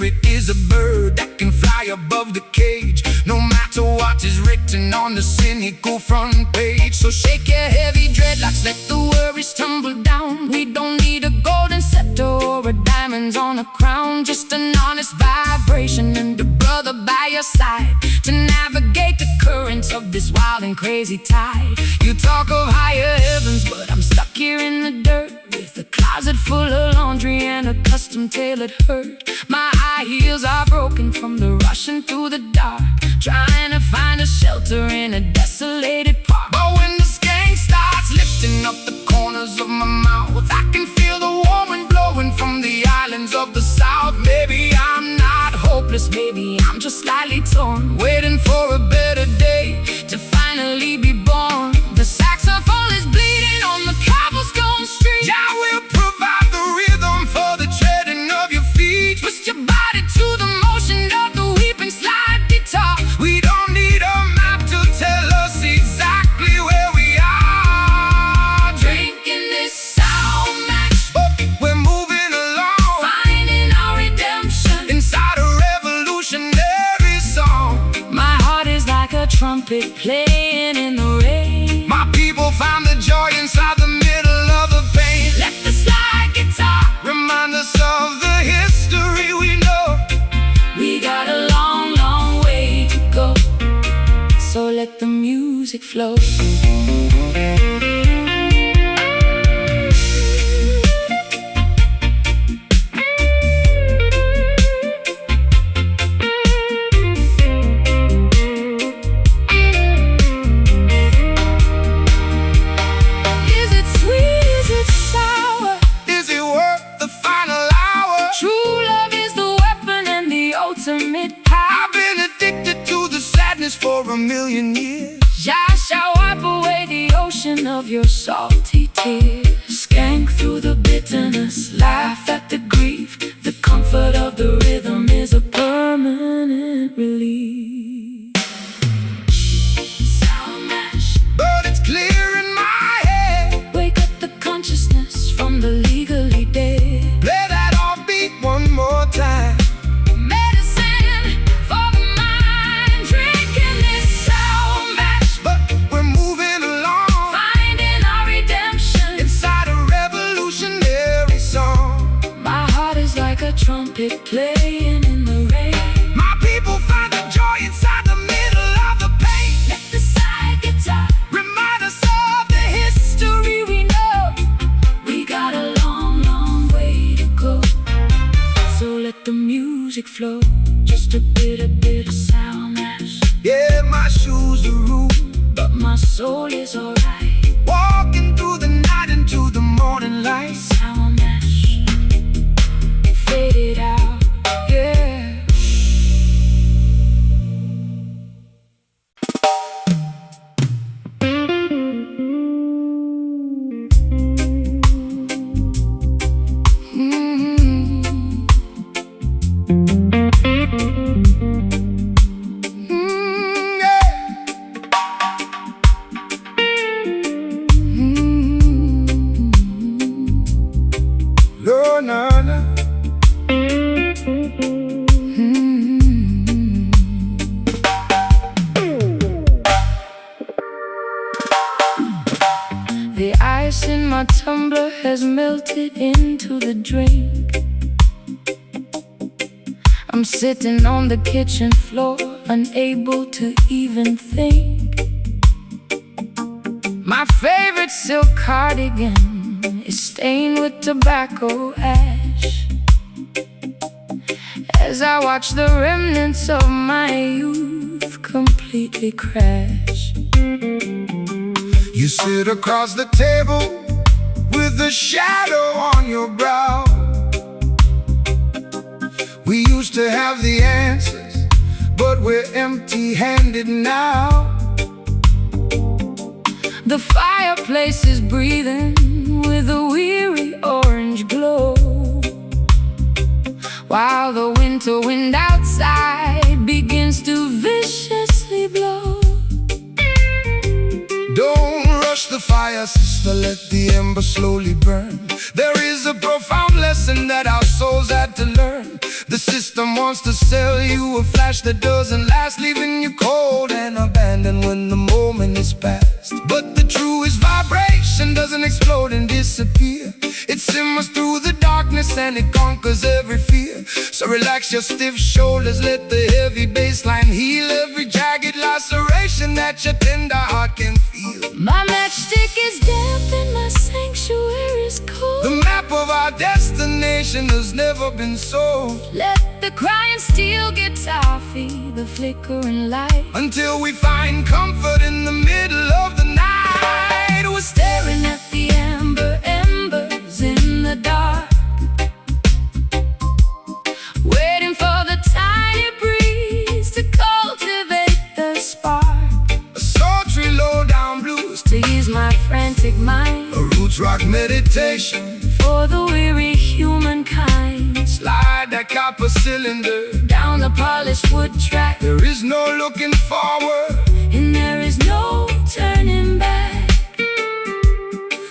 spirit is a bird that can fly above the cage, no matter what is written on the cynical front page. So shake your heavy dreadlocks, let the worries tumble down. We don't need a golden scepter or a diamonds on a crown, just an honest vibration and a brother by your side to navigate the currents of this wild and crazy tide. You talk of higher heavens, but I'm stuck here in the dirt, with a closet full of laundry and a custom-tailored hurt. My high heels are broken from the rushing through the dark, trying to find a shelter in a desolated park. But when the skank starts lifting up the corners of my mouth, I can feel the warm wind blowing from the islands of the south. Maybe I'm not hopeless, maybe I'm just slightly torn, waiting for a better day to finally be born. The saxophone is bleeding on the cobblestone street. Yeah, we'll provide the rhythm for the treading of your feet. Twist your body to the motion of the weeping slide guitar. We don't need a map to tell us exactly where we are. Drinking this sound match, we're moving along, finding our redemption inside a revolutionary song. My heart is like a trumpet playing in the rain. My people find the joy inside the middle of the pain. Let the slide guitar remind us of the history we know. We got a long, long way to go, so let the music flow. I've been addicted to the sadness for a million years. I shall wipe away the ocean of your salty tears. Skank through the bitterness, laugh at the grief. The comfort of the rhythm is a permanent relief. Sound mash, but it's clear in my head. Wake up the consciousness from the legally dead. Play that offbeat one more time. Trumpet playing in the rain. My people find the joy inside the middle of the pain. Let the side guitar remind us of the history we know. We got a long, long way to go, so let the music flow. Just a bit of sound mash. Yeah, my shoes are rude, but my soul is alright. Walking through the night into the morning light. Sound mash, fade it out, yeah. The ice in my tumbler has melted into the drink. I'm sitting on the kitchen floor, unable to even think. My favorite silk cardigan is stained with tobacco ash, as I watch the remnants of my youth completely crash. You sit across the table with a shadow on your brow. We used to have the answers, but we're empty-handed now. The fireplace is breathing with a weary orange glow, while the winter wind outside begins to viciously blow. Don't rush the fire, sister, let the ember slowly burn. There is a profound lesson that our souls had to learn. The system System wants to sell you a flash that doesn't last, leaving you cold and abandoned when the moment is past. But the truest vibration doesn't explode and disappear. It simmers through the darkness and it conquers every fear. So relax your stiff shoulders, let the heavy bassline heal every jagged laceration that your tender heart can feel. My matchstick is damp and my sanctuary is cold. The map of our destination has never been sold. Let the crying steel guitar feed the flickering light Until we find comfort in the middle of the night. We're staring at the amber embers in the dark, waiting for the tiny breeze to cultivate the spark. a sultry low-down blues, To ease my frantic mind, a roots rock meditation. for the weary humankind. Slide that copper cylinder, Down the polished wood track, there is no looking forward. and there is no turning back.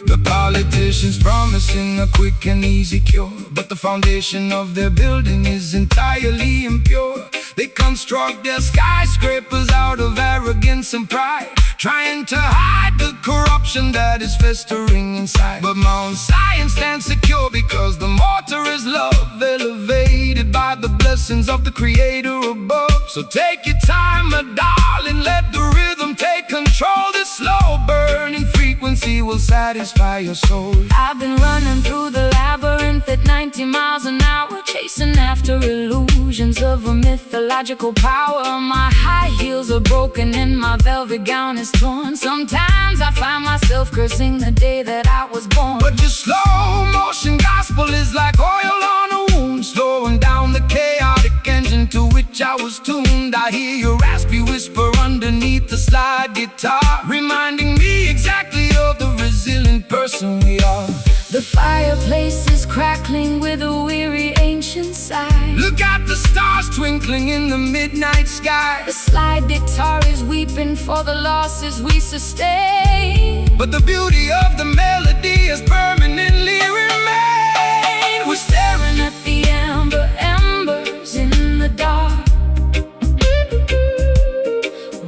The politicians promising a quick and easy cure, but the foundation of their building is entirely impure. They construct their skyscrapers out of arrogance and pride, trying to hide the corruption that is festering inside. But Mount Zion stands secure because the mortar is love, elevated by the blessings of the Creator above. So take your time, my darling, let the rhythm take control. This slow burning frequency will satisfy your soul. I've been running through the labyrinth at 90 miles an hour, chasing after illusions of a mythological power. My high heels are broken and my velvet gown is torn. Sometimes I find myself cursing the day that I was born. But your slow motion gospel is like oil on a wound, slowing down the chaotic engine to which I was tuned. I hear your raspy whisper underneath the slide guitar, reminding me exactly of the resilient person we are. The fireplace is crackling with a weary ancient sigh. Look at the stars twinkling in the midnight sky. The slide guitar is weeping for the losses we sustain. But the beauty of the melody has permanently remained. We're staring at the amber embers in the dark,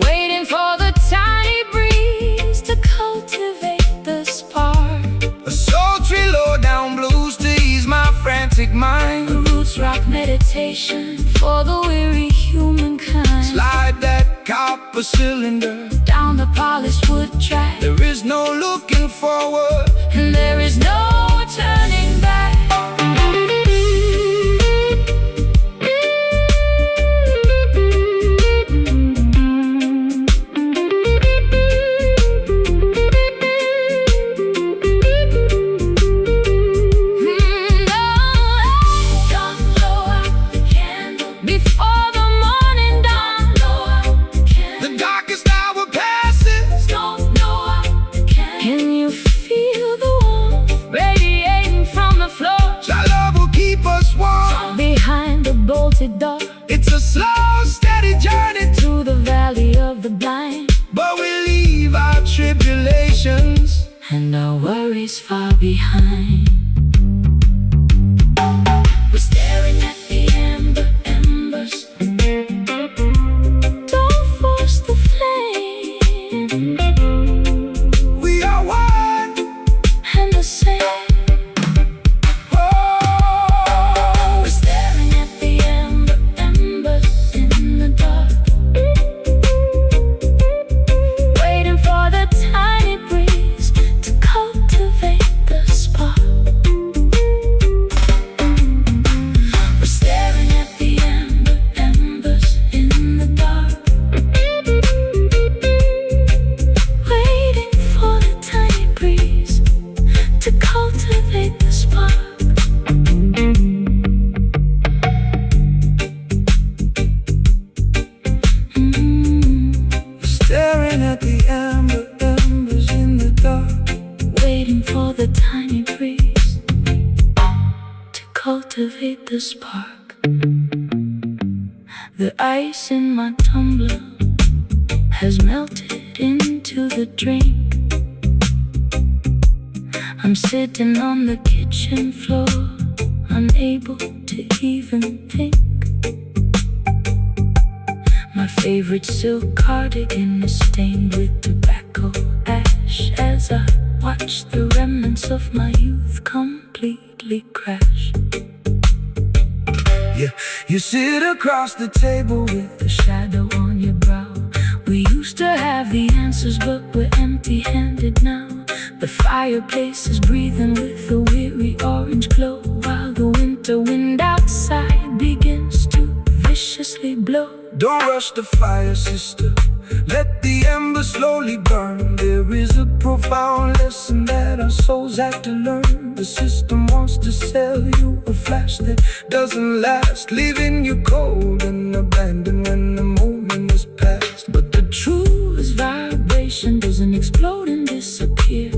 waiting for the tiny breeze to cultivate the spark. A sultry low-down blues to ease my frantic mind. A roots rock meditation for the weary humankind. Slide that copper cylinder, Down the polished wood track, there is no looking forward. and there is no turning back. Before the morning dawn, The darkest hour passes. can you feel the warmth radiating from the floor? Thy love will keep us warm. Behind the bolted door, It's a slow, steady journey, through the valley of the blind, but we leave our tribulations and our worries far behind. We're staring at the amber embers. Don't force the flame, We are one. and the same. Oh, We're staring at the amber embers in the dark, waiting for the tiny breeze to cultivate the spark. We're staring at the amber embers in the dark, waiting for the tiny breeze to cultivate the spark. staring at the amber embers in the dark. Waiting for the tiny breeze to cultivate the spark. The ice in my tumbler has melted into the drink. I'm sitting on the kitchen floor, unable to even think. favorite silk cardigan is stained with tobacco ash as I watch the remnants of my youth completely crash. Yeah, you sit across the table with The shadow on your brow. We used to have the answers, but we're empty-handed now. The fireplace is breathing with a weary orange glow, while the winter wind outside begins to viciously blow. Don't rush the fire, sister. Let the embers slowly burn. There is a profound lesson that our souls have to learn. The system wants to sell you a flash that doesn't last, leaving you cold and abandoned when the moment is past. But the truest vibration doesn't explode and disappear.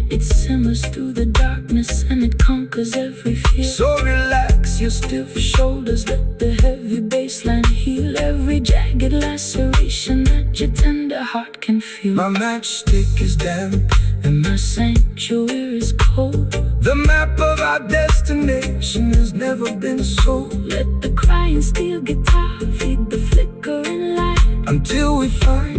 It simmers through the darkness and it conquers every fear. So relax Your stiff shoulders, let the heavy bassline heal every jagged laceration that your tender heart can feel. my matchstick is damp And my sanctuary is cold. The map of our destination has never been sold. Let the crying steel guitar feed the flickering light Until we find